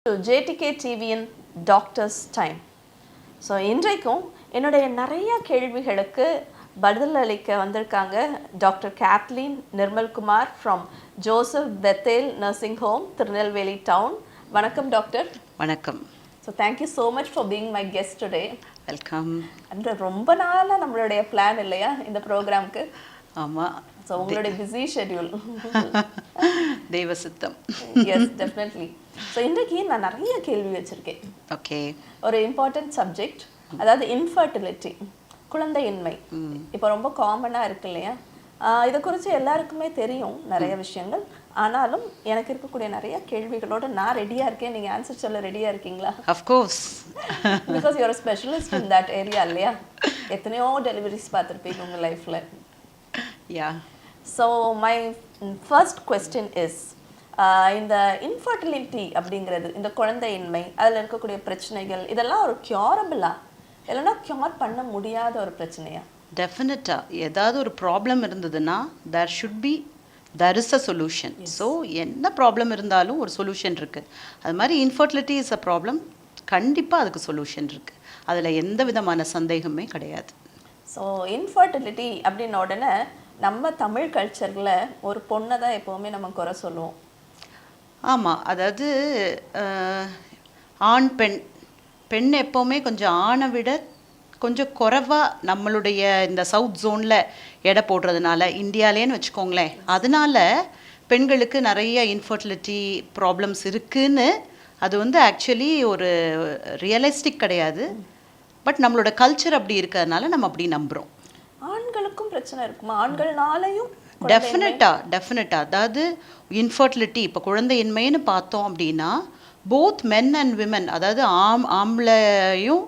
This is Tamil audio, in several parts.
டு ஜேடிகே டிவியின் டாக்டர்ஸ் டைம். ஸோ இன்றைக்கும் என்னுடைய நிறைய கேள்விகளுக்கு பதிலளிக்க வந்திருக்காங்க doctor Kathleen Nirmalkumar from Joseph Bethel nursing home, Tirunelveli town. வணக்கம் டாக்டர். வணக்கம். So thank you so much for being my guest today. Welcome. And ரொம்ப நாளாக நம்மளுடைய பிளான் இல்லையா இந்த ப்ரோக்ராம்க்கு? ஆமாம். ஸோ உங்களுடைய பிஸி ஷெட்யூல். தெய்வ சித்தம். S, definitely. ஸோ இன்றைக்கு நான் நிறைய கேள்வி வச்சுருக்கேன். ஓகே. ஒரு இம்பார்ட்டன்ட் சப்ஜெக்ட், அதாவது இன்ஃபர்டிலிட்டி, குழந்தையின்மை. இப்போ ரொம்ப காமனாக இருக்கு இல்லையா? இதை குறித்து எல்லாருக்குமே தெரியும் நிறைய விஷயங்கள். ஆனாலும் எனக்கு இருக்கக்கூடிய நிறைய கேள்விகளோடு நான் ரெடியாக இருக்கேன். நீங்கள் ஆன்சர் சொல்ல ரெடியாக இருக்கீங்களா? Of course. Because you're specialist in that area இல்லையா? எத்தனையோ டெலிவரிஸ் பார்த்துருப்பீங்க உங்கள் லைஃப்பில். Yeah. So my first question is, இந்த இன்ஃபர்டிலிட்டி அப்படிங்கிறது, இந்த குழந்தையின்மை, அதில் இருக்கக்கூடிய பிரச்சனைகள், இதெல்லாம் ஒரு க்யூரபிளா இல்லைன்னா க்யூர் பண்ண முடியாத ஒரு பிரச்சனையா? டெஃபினட்டாக ஏதாவது ஒரு ப்ராப்ளம் இருந்ததுன்னா there is a solution. So என்ன ப்ராப்ளம் இருந்தாலும் ஒரு சொல்யூஷன் இருக்குது. அது மாதிரி இன்ஃபர்டிலிட்டி இஸ் அ ப்ராப்ளம், கண்டிப்பாக அதுக்கு சொல்யூஷன் இருக்குது. அதில் எந்த விதமான சந்தேகமே கிடையாது. ஸோ இன்ஃபர்டிலிட்டி அப்படின்ன உடனே நம்ம தமிழ் கல்ச்சரில் ஒரு பொண்ணை தான் எப்போவுமே நம்ம குறை சொல்லுவோம். ஆமாம். அதாவது ஆண் பெண் எப்போவுமே கொஞ்சம் ஆணை விட கொஞ்சம் குறைவாக நம்மளுடைய இந்த சவுத் ஜோனில் எடை போடுறதுனால, இந்தியாவிலேன்னு வச்சுக்கோங்களேன், அதனால பெண்களுக்கு நிறைய இன்ஃபர்டிலிட்டி ப்ராப்ளம்ஸ் இருக்குன்னு அது வந்து ஆக்சுவலி ஒரு ரியலிஸ்டிக் கிடையாது. பட் நம்மளோட கல்ச்சர் அப்படி இருக்கிறதுனால நம்ம அப்படி நம்புகிறோம். ஆண்களுக்கும் பிரச்சனை இருக்குமா? ஆண்கள்னாலையும் டெஃபினட்டாக. அதாவது இன்ஃபர்டிலிட்டி, இப்போ குழந்தையின்மைன்னு பார்த்தோம் அப்படின்னா போத் மென் அண்ட் விமன், அதாவது ஆம்பளையும்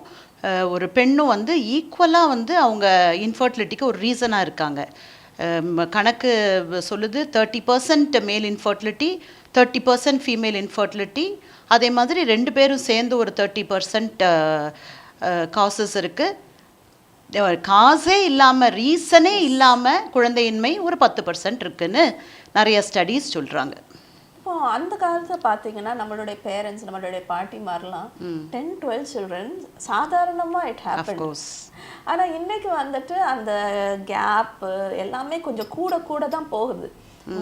ஒரு பெண்ணும் வந்து ஈக்குவலாக வந்து அவங்க இன்ஃபர்டிலிட்டிக்கு ஒரு ரீசனாக இருக்காங்க. கணக்கு சொல்லுது 30% மேல் இன்ஃபர்டிலிட்டி, 30% ஃபீமேல் இன்ஃபர்டிலிட்டி. அதே மாதிரி ரெண்டு பேரும் சேர்ந்து ஒரு 30% காசஸ் இருக்குது. காசே இல்லாமல், ரீசனே இல்லாமல் குழந்தையின்மை ஒரு 10% இருக்குன்னு நிறைய ஸ்டடீஸ் சொல்கிறாங்க. இப்போ அந்த காலத்தில் பார்த்தீங்கன்னா நம்மளுடைய பேரண்ட்ஸ், நம்மளுடைய பாட்டிமாரெலாம் 10-12 சில்ட்ரன் சாதாரணமாக இட் ஹேப்பன். ஆனால் இன்னைக்கு வந்துட்டு அந்த கேப்பு எல்லாமே கொஞ்சம் கூட தான் போகுது.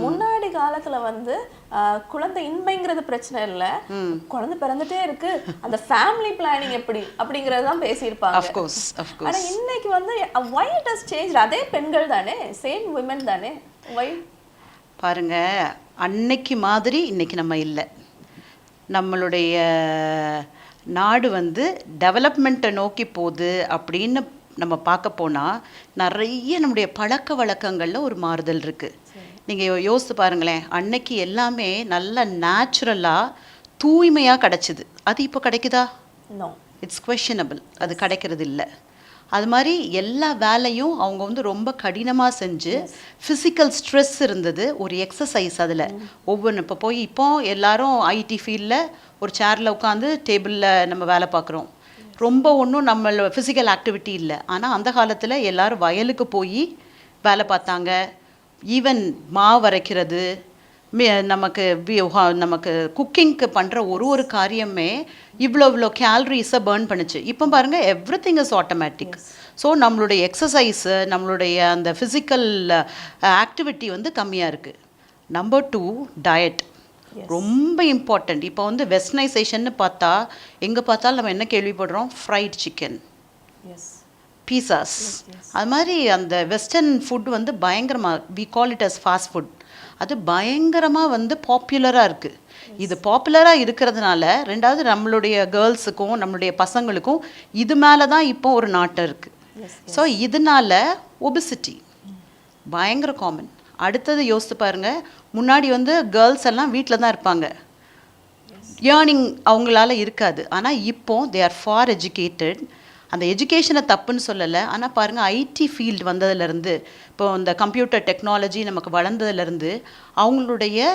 முன்னாடி காலத்துல வந்து குழந்தை இன்மைங்கிறது பிரச்சனை இல்லை, குழந்தை பிறந்துட்டே இருக்கு, அந்த ஃபேமிலி பிளானிங் எப்படி அப்படிங்கறது தான் பேசியிருப்பாங்க. ஆனா இன்னைக்கு வந்து why it has changed? அதே பெண்கள் தானே, சேம் women தானே, why? பாருங்க, அன்னைக்கு மாதிரி இன்னைக்கு நம்ம இல்லை. நம்மளுடைய நாடு வந்து டெவலப்மெண்ட்டை நோக்கி போகுது அப்படின்னு நம்ம பார்க்க போனால் நிறைய நம்முடைய பழக்க வழக்கங்களில் ஒரு மாறுதல் இருக்குது. நீங்கள் யோசித்து பாருங்களேன், அன்னைக்கு எல்லாமே நல்ல நேச்சுரலாக தூய்மையாக கிடச்சிது. அது இப்போ கிடைக்குதா? No, it's questionable. அது கிடைக்கிறது இல்லை. அது மாதிரி எல்லா வேலையும் அவங்க வந்து ரொம்ப கடினமாக செஞ்சு, ஃபிசிக்கல் ஸ்ட்ரெஸ் இருந்தது, ஒரு எக்ஸசைஸ் அதில் ஒவ்வொன்று. இப்போ எல்லாரும் ஐடி ஃபீல்டில் ஒரு சேரில் உட்காந்து டேபிளில் நம்ம வேலை பார்க்குறோம். ரொம்ப ஒன்றும் நம்மள ஃபிசிக்கல் ஆக்டிவிட்டி இல்லை. ஆனால் அந்த காலத்தில் எல்லோரும் வயலுக்கு போய் வேலை பார்த்தாங்க. ஈவன் மாவு அரைக்கிறது, நமக்கு குக்கிங்க்கு பண்ணுற ஒரு காரியமே இவ்வளோ கேலரிஸை பர்ன் பண்ணுச்சு. இப்போ பாருங்கள், everything is automatic. So நம்மளுடைய எக்ஸசைஸு, நம்மளுடைய அந்த ஃபிசிக்கல் ஆக்டிவிட்டி வந்து கம்மியாக இருக்குது. நம்பர் 2, டயட் ரொம்ப இம்பார்ட்டண்ட். இப்போ வந்து வெஸ்டர்னைசேஷன்னு பார்த்தா எங்கே பார்த்தாலும் நம்ம என்ன கேள்விப்படுறோம்? Fried chicken, pizzas. அது மாதிரி அந்த வெஸ்டர்ன் ஃபுட் வந்து பயங்கரமாக, we call it as fast food, அது பயங்கரமாக வந்து பாப்புலராக இருக்குது. இது பாப்புலராக இருக்கிறதுனால ரெண்டாவது நம்மளுடைய கேர்ள்ஸுக்கும் நம்மளுடைய பசங்களுக்கும் இது மேலே தான் இப்போ ஒரு நாட்டம் இருக்குது. ஸோ இதனால ஒபிசிட்டி பயங்கர காமன். அடுத்தது யோசித்து பாருங்கள், முன்னாடி வந்து கேர்ள்ஸ் எல்லாம் வீட்டில் தான் இருப்பாங்க, ஏர்னிங் அவங்களால இருக்காது. ஆனால் இப்போ தே ஆர் ஃபார் எஜுகேட்டட். அந்த எஜுகேஷனை தப்புன்னு சொல்லலை, ஆனால் பாருங்கள், ஐடி ஃபீல்டு வந்ததுலேருந்து, இப்போ இந்த கம்ப்யூட்டர் டெக்னாலஜி நமக்கு வளர்ந்ததுலேருந்து அவங்களுடைய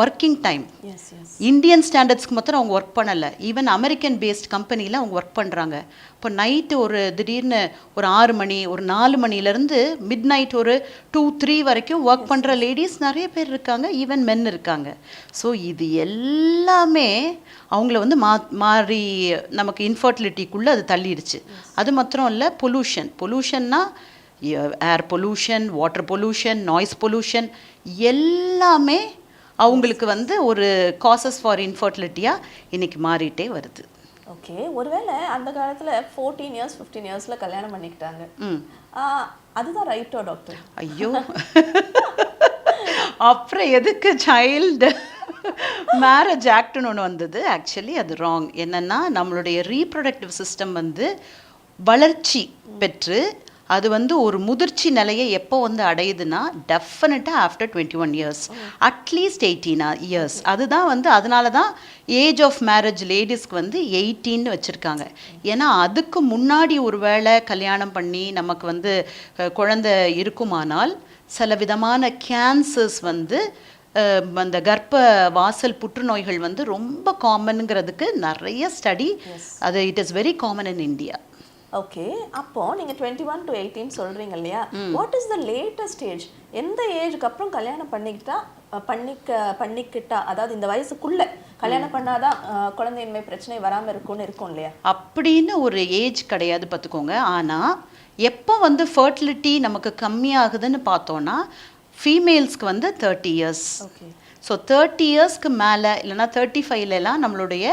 working time as as Indian ஸ்டாண்டர்ட்ஸ்க்கு மாத்திரம் அவங்க ஒர்க் பண்ணலை, ஈவன் அமெரிக்கன் பேஸ்ட் கம்பெனியில் அவங்க ஒர்க் பண்ணுறாங்க. இப்போ நைட்டு ஒரு திடீர்னு ஒரு 6 மணி ஒரு 4 மணிலேருந்து மிட் நைட் ஒரு 2-3 வரைக்கும் ஒர்க் பண்ணுற லேடிஸ் நிறைய பேர் இருக்காங்க, ஈவன் மென் இருக்காங்க. ஸோ இது எல்லாமே அவங்கள வந்து மாறி நமக்கு இன்ஃபர்டிலிட்டிக்குள்ளே அது தள்ளிடுச்சு. அது மாத்திரம் இல்லை, பொல்யூஷன்னா air pollution, water pollution, noise pollution எல்லாமே அவங்களுக்கு வந்து ஒரு காசஸ் ஃபார் இன்ஃபர்டிலிட்டியாக இன்னைக்கு மாறிட்டே வருது. ஓகே, ஒருவேளை அந்த காலத்தில் 14 இயர்ஸ் 15 இயர்ஸில் கல்யாணம் பண்ணிக்கிட்டாங்க, அதுதான் ரைட்டோ டாக்டர்? ஐயோ, அப்புறம் எதுக்கு சைல்டு மேரேஜ் ஆக்ட்னு ஒன்று வந்தது. ஆக்சுவலி அது ராங். என்னென்னா நம்மளுடைய ரீப்ரொடக்டிவ் சிஸ்டம் வந்து வளர்ச்சி பெற்று அது வந்து ஒரு முதிர்ச்சி நிலையை எப்போ வந்து அடையுதுன்னா டெஃபினட்டாக ஆஃப்டர் 21 இயர்ஸ், அட்லீஸ்ட் 18 இயர்ஸ். அதுதான் வந்து அதனால தான் ஏஜ் ஆஃப் மேரேஜ் லேடிஸ்க்கு வந்து 18 வச்சுருக்காங்க. ஏன்னா அதுக்கு முன்னாடி ஒரு வேளை கல்யாணம் பண்ணி நமக்கு வந்து குழந்தை இருக்குமானால் சில விதமான கேன்சர்ஸ் வந்து அந்த கர்ப்ப வாசல் புற்றுநோய்கள் வந்து ரொம்ப காமனுங்கிறதுக்கு நிறைய ஸ்டடி, அது it is very common in India. Okay, அப்போ நீங்க 21 to 18 சொல்றீங்க இல்லையா? What is the latest age? எந்த ஏஜுக்கு அப்புறம் கல்யாணம் பண்ணிக்கிட்டா அதாவது இந்த வயசுக்குள்ள கல்யாணம் பண்ணாதான் குழந்தையின்மை பிரச்சனை வராம இருக்கும்னு இருக்கும் இல்லையா? அப்படின்னு ஒரு ஏஜ் கிடையாது பார்த்துக்கோங்க. ஆனால் எப்போ வந்து ஃபர்டிலிட்டி நமக்கு கம்மியாகுதுன்னு பார்த்தோன்னா ஃபீமேல்ஸ்க்கு வந்து 30 இயர்ஸ். ஓகே, ஸோ 30 இயர்ஸ்க்கு மேலே இல்லைனா 35லலாம் நம்மளுடைய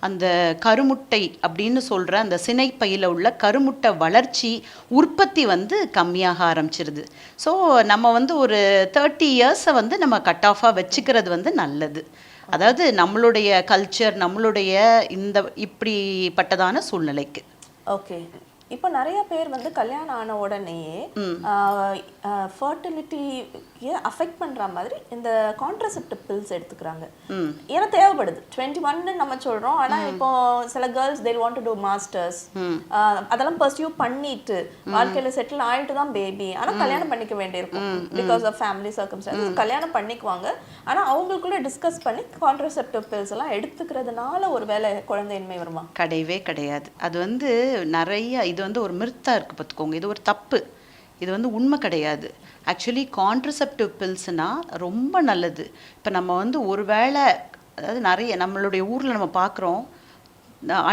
அந்த கருமுட்டை அப்படின்னு சொல்கிற அந்த சினைப்பையில் உள்ள கருமுட்டை வளர்ச்சி உற்பத்தி வந்து கம்மியாக ஆரம்பிச்சிருது. ஸோ நம்ம வந்து ஒரு 30 இயர்ஸை வந்து நம்ம கட் ஆஃபாக வச்சுக்கிறது வந்து நல்லது. அதாவது நம்மளுடைய கல்ச்சர், நம்மளுடைய இந்த இப்படிப்பட்டதான சூழ்நிலைக்கு. ஓகே, இப்போ நிறைய பேர் வந்து கல்யாணம் ஆன உடனேயே ஃபர்டிலிட்டியை அஃபெக்ட் பண்ணுற மாதிரி இந்த கான்ட்ரசெப்டிவ் பில்ஸ் எடுத்துக்கிறாங்க. ஏன்னா தேவைப்படுது. 21 நம்ம சொல்கிறோம், ஆனால் இப்போ சில girls they want to do masters, அதெல்லாம் பர்சியூ பண்ணிட்டு வாழ்க்கையில் செட்டில் ஆகிட்டு தான் பேபி, ஆனால் கல்யாணம் பண்ணிக்க வேண்டியிருக்கும் பிகாஸ் ஆஃப் ஃபேமிலி சர்க்கம்ஸ்டான்சஸ். கல்யாணம் பண்ணிக்குவாங்க, ஆனால் அவங்களுக்குள்ளே டிஸ்கஸ் பண்ணி கான்ட்ரசெப்டிவ் பில்ஸ் எல்லாம் எடுத்துக்கிறதுனால ஒரு வேளை குழந்தையின்மை வருமா? கிடையவே கிடையாது. அது வந்து நிறைய இது வந்து ஒரு மிர்த்தா இருக்குது பார்த்துக்கோங்க. இது ஒரு தப்பு, இது வந்து உண்மை கிடையாது. ஆக்சுவலி கான்ட்ரசெப்டிவ் பில்ஸ்னால் ரொம்ப நல்லது. இப்போ நம்ம வந்து ஒரு வேளை அதாவது நிறைய நம்மளுடைய ஊரில் நம்ம பார்க்குறோம்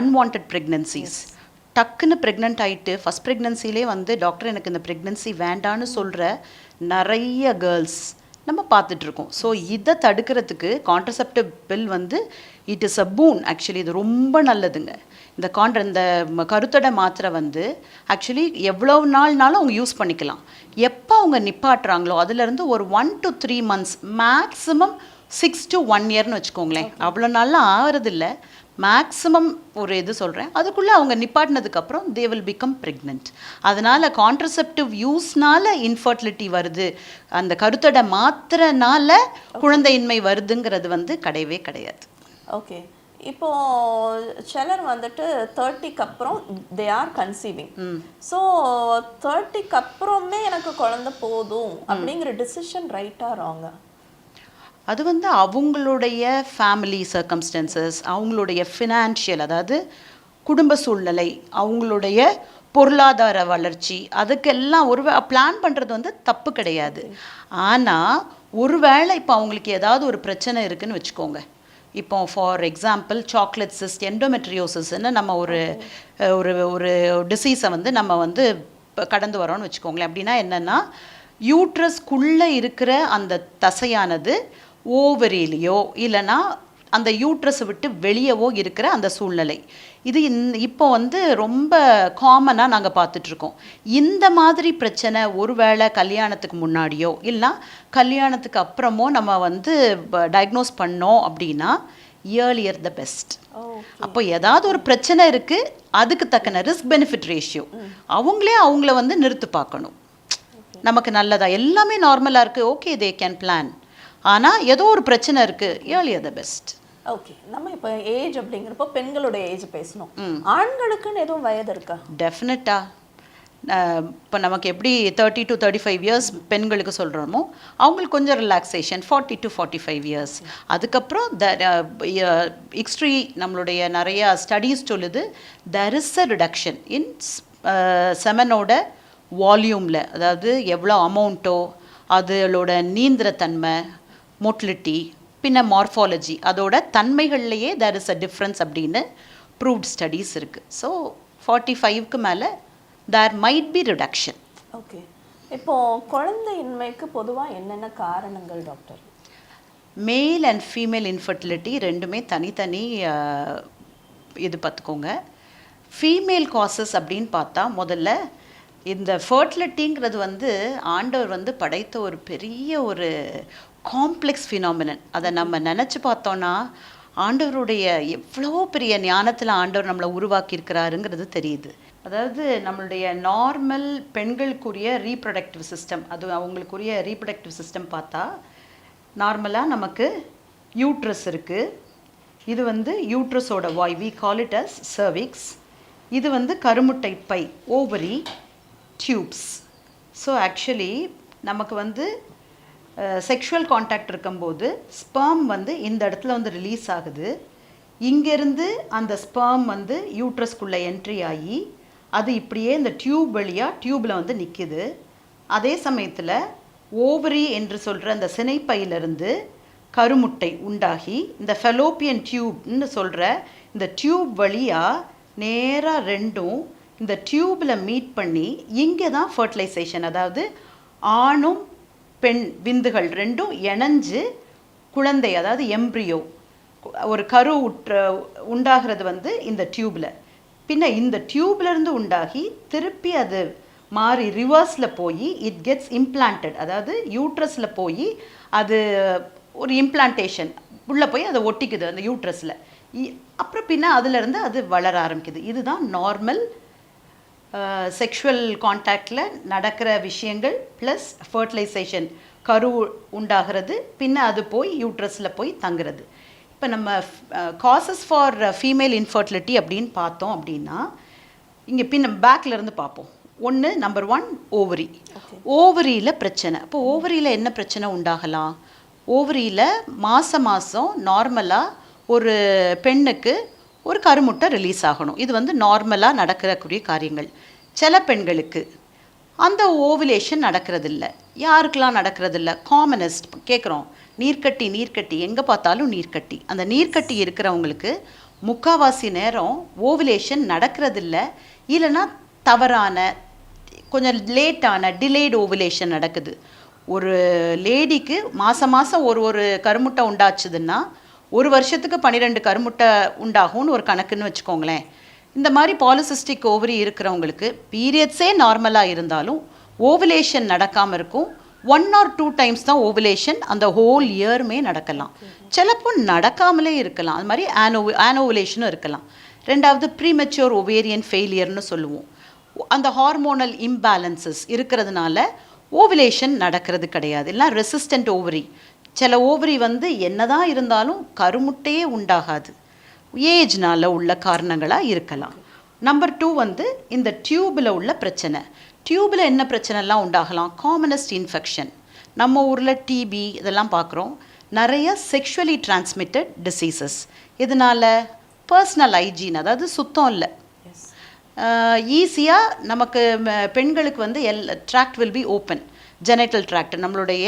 அன்வான்ட் ப்ரெக்னன்சிஸ். டக்குன்னு ப்ரெக்னென்ட் ஆகிட்டு ஃபஸ்ட் ப்ரெக்னன்சிலே வந்து டாக்டர் எனக்கு இந்த ப்ரெக்னன்சி வேண்டான்னு சொல்கிற நிறைய கேர்ள்ஸ் நம்ம பார்த்துட்ருக்கோம். ஸோ இதை தடுக்கிறதுக்கு கான்ட்ரசெப்டிவ் பில் வந்து இட் இஸ் அ பூன். ஆக்சுவலி இது ரொம்ப நல்லதுங்க. இந்த கருத்தடை மாத்திரை வந்து ஆக்சுவலி எவ்வளோ நாள்னாலும் அவங்க யூஸ் பண்ணிக்கலாம். எப்போ அவங்க நிப்பாட்டுறாங்களோ அதுலேருந்து ஒரு 1 to 3 months, மேக்ஸிமம் 6 to 1 yearன்னு வச்சுக்கோங்களேன். அவ்வளோ நாள்லாம் ஆகிறதில்ல, மேக்ஸிமம் ஒரு இது சொல்கிறேன். அதுக்குள்ளே அவங்க நிப்பாட்டினதுக்கப்புறம் தே வில் பிகம் ப்ரெக்னென்ட். அதனால் கான்ட்ரசெப்டிவ் யூஸ்னால இன்ஃபர்டிலிட்டி வருது, அந்த கருத்தடை மாத்திரனால குழந்தையின்மை வருதுங்கிறது வந்து கிடையவே கிடையாது. ஓகே, இப்போ சிலர் வந்துட்டு 30க்கு அப்புறம் தே ஆர் கன்சீவிங். ஸோ 30க்கு அப்புறமே எனக்கு குழந்தை போதும் அப்படிங்கிற டிசிஷன் ரைட்டா ராங்கா? அது வந்து அவங்களுடைய ஃபேமிலி சர்க்கம்ஸ்டன்சஸ், அவங்களுடைய ஃபினான்ஷியல் அதாவது குடும்ப சூழ்நிலை, அவங்களுடைய பொருளாதார வளர்ச்சி, அதுக்கெல்லாம் ஒரு பிளான் பண்ணுறது வந்து தப்பு கிடையாது. ஆனால் ஒருவேளை இப்போ அவங்களுக்கு ஏதாவது ஒரு பிரச்சனை இருக்குதுன்னு வச்சுக்கோங்க. இப்போ ஃபார் எக்ஸாம்பிள் சாக்லேட் சிஸ்ட், எண்டோமெட்ரியோசிஸ்ன்னு நம்ம ஒரு ஒரு ஒரு டிசீஸை வந்து நம்ம வந்து கடந்து வரோன்னு வச்சுக்கோங்களேன். அப்படின்னா என்னென்னா யூட்ரஸ்குள்ளே இருக்கிற அந்த தசையானது ஓவரியிலையோ இல்லைன்னா அந்த யூட்ரஸை விட்டு வெளியவோ இருக்கிற அந்த சூழ்நிலை, இது இப்போ வந்து ரொம்ப காமனாக நாங்கள் பார்த்துட்ருக்கோம். இந்த மாதிரி பிரச்சனை ஒருவேளை கல்யாணத்துக்கு முன்னாடியோ இல்லைனா கல்யாணத்துக்கு அப்புறமோ நம்ம வந்து டயக்னோஸ் பண்ணோம் அப்படின்னா இயர்லியர் த பெஸ்ட். அப்போ ஏதாவது ஒரு பிரச்சனை இருக்குது, அதுக்கு தக்கன ரிஸ்க் பெனிஃபிட் ரேஷியோ அவங்கள வந்து நிறுத்து பார்க்கணும். நமக்கு நல்லதா எல்லாமே நார்மலாக இருக்குது, ஓகே தே கேன் பிளான். ஆனால் ஏதோ ஒரு பிரச்சனை இருக்குது, இயர்லியர் த பெஸ்ட். ஓகே, நம்ம இப்போ ஏஜ் அப்படிங்கிறப்போ பெண்களோட ஏஜ் பேசணும். ஆண்களுக்குன்னு எதுவும் வயது இருக்கா? டெஃபினட்டாக இப்போ நமக்கு எப்படி 30 to 35 இயர்ஸ் பெண்களுக்கு சொல்கிறோமோ அவங்களுக்கு கொஞ்சம் ரிலாக்ஸேஷன் 40 to 45 இயர்ஸ். அதுக்கப்புறம் எக்ஸ்ட்ரீ நம்மளுடைய நிறையா ஸ்டடீஸ் சொல்லுது there is a reduction in செமனோட வால்யூமில், அதாவது எவ்வளோ அமௌண்ட்டோ அதோட நீந்திரத்தன்மை, மோட்டிலிட்டி, பின்ன மார்ஃபாலஜி, அதோட தன்மைகள்லையே there is a difference அப்படின்னு ப்ரூவ்ட் ஸ்டடீஸ் இருக்குது. ஸோ 45க்கு மேலே there might be reduction. Okay, இப்போ குழந்தையின்மைக்கு பொதுவாக என்னென்ன காரணங்கள் doctor? Male and female infertility ரெண்டுமே தனித்தனி இது பார்த்துக்கோங்க. ஃபீமேல் காசஸ் அப்படின்னு பார்த்தா முதல்ல இந்த ஃபர்டிலிட்டிங்கிறது வந்து ஆண்டவர் வந்து படைத்த ஒரு பெரிய ஒரு காம்ப்ளெக்ஸ் ஃபினாமினன். அதை நம்ம நினச்சி பார்த்தோன்னா ஆண்டவருடைய எவ்வளோ பெரிய ஞானத்தில் ஆண்டவர் நம்மளை உருவாக்கியிருக்கிறாருங்கிறது தெரியுது. அதாவது நம்மளுடைய நார்மல் பெண்களுக்குரிய ரீப்ரொடக்டிவ் சிஸ்டம், அது அவங்களுக்குரிய ரீப்ரொடக்டிவ் சிஸ்டம் பார்த்தா நார்மலாக நமக்கு யூட்ரஸ் இருக்குது. இது வந்து யூட்ரஸோட வாய், we call it as cervix. இது வந்து கருமுட்டை பை, ஓவரி, டியூப்ஸ். ஸோ ஆக்சுவலி நமக்கு வந்து செக்ஷுவல் கான்டாக்ட் இருக்கும்போது ஸ்பெர்ம் வந்து இந்த இடத்துல வந்து ரிலீஸ் ஆகுது. இங்கேருந்து அந்த ஸ்பெர்ம் வந்து யூட்ரஸ்குள்ளே என்ட்ரி ஆகி அது இப்படியே இந்த டியூப் வழியாக டியூப்பில் வந்து நிற்கிது. அதே சமயத்தில் ஓவரி என்று சொல்கிற அந்த சினைப்பையிலிருந்து கருமுட்டை உண்டாகி இந்த ஃபெலோப்பியன் டியூப்னு சொல்கிற இந்த டியூப் வழியாக நேராக ரெண்டும் இந்த டியூப்பில் மீட் பண்ணி இங்கே தான் ஃபர்டிலைசேஷன், அதாவது ஆணும் பெண் விந்துகள் ரெண்டும் இணைஞ்சு குழந்தை, அதாவது எம்ப்ரியோ, ஒரு கரு உண்டாகிறது வந்து இந்த டியூப்பில். பின்ன இந்த டியூப்லேருந்து உண்டாகி திருப்பி அது மாறி ரிவர்ஸில் போய் இட் கெட்ஸ் இம்ப்ளான்டட், அதாவது யூட்ரஸில் போய் அது ஒரு இம்ப்ளான்டேஷன் உள்ளே போய் அதை ஒட்டிக்குது அந்த யூட்ரஸில். அப்புறம் பின்ன அதிலிருந்து அது வளர ஆரம்பிக்குது. இதுதான் நார்மல் செக்ஷுவல் கான்டாக்டில் நடக்கிற விஷயங்கள் ப்ளஸ் ஃபர்டிலைசேஷன், கரு உண்டாகிறது, பின்ன அது போய் யூட்ரஸில் போய் தங்குறது. இப்போ நம்ம காசஸ் ஃபார் ஃபீமேல் இன்ஃபர்டிலிட்டி அப்படின்னு பார்த்தோம் அப்படின்னா இங்கே பின்ன பேக்லேருந்து பார்ப்போம். ஒன்று நம்பர் 1 ஓவரி. ஓவரியில் பிரச்சனை. இப்போ ஓவரியில் என்ன பிரச்சனை உண்டாகலாம்? ஓவரியில் மாதம் நார்மலாக ஒரு பெண்ணுக்கு ஒரு கருமுட்டை ரிலீஸ் ஆகணும். இது வந்து நார்மலாக நடக்கக்கூடிய காரியங்கள். சில பெண்களுக்கு அந்த ஓவுலேஷன் நடக்கிறதில்ல. யாருக்கெல்லாம் நடக்கிறதில்ல? காமனஸ்ட் கேட்குறோம், நீர்க்கட்டி எங்கே பார்த்தாலும் நீர்க்கட்டி. அந்த நீர்க்கட்டி இருக்கிறவங்களுக்கு முக்கால்வாசி நேரம் ஓவுலேஷன் நடக்கிறதில்ல, இல்லைன்னா தவறான கொஞ்சம் லேட்டான டிலேடு ஓவுலேஷன் நடக்குது. ஒரு லேடிக்கு மாதம் ஒரு கருமுட்டை உண்டாச்சுதுன்னா ஒரு வருஷத்துக்கு 12 கருமுட்டை உண்டாகும்னு ஒரு கணக்குன்னு வச்சுக்கோங்களேன். இந்த மாதிரி பாலிசிஸ்டிக் ஓவரி இருக்கிறவங்களுக்கு பீரியட்ஸே நார்மலாக இருந்தாலும் ஓவுலேஷன் நடக்காமல் இருக்கும். 1 or 2 டைம்ஸ் தான் ஓவுலேஷன் அந்த ஹோல் இயருமே நடக்கலாம். சிலப்போ நடக்காமலே இருக்கலாம். அது மாதிரி ஆனோவுலேஷனும் இருக்கலாம். ரெண்டாவது ப்ரீமெச்சூர் ஓவேரியன் ஃபெயிலியர்னு சொல்லுவோம். அந்த ஹார்மோனல் இம்பேலன்சஸ் இருக்கிறதுனால ஓவுலேஷன் நடக்கிறது கிடையாது. இல்லை ரெசிஸ்டன்ட் ஓவரி. சில ஓவரி வந்து என்னதான் இருந்தாலும் கருமுட்டையே உண்டாகாது. ஏஜ்னால் உள்ள காரணங்களாக இருக்கலாம். நம்பர் 2 வந்து இந்த டியூபில் உள்ள பிரச்சனை. டியூபில் என்ன பிரச்சனைலாம் உண்டாகலாம்? Commonest infection. நம்ம ஊரில் டிபி இதெல்லாம் பார்க்குறோம். நிறைய செக்ஷுவலி டிரான்ஸ்மிட்டட் டிசீசஸ். இதனால் பர்சனல் ஹைஜீன், அதாவது சுத்தம் இல்லை. ஈஸியாக நமக்கு பெண்களுக்கு வந்து tract will be open. Genital tract, நம்மளுடைய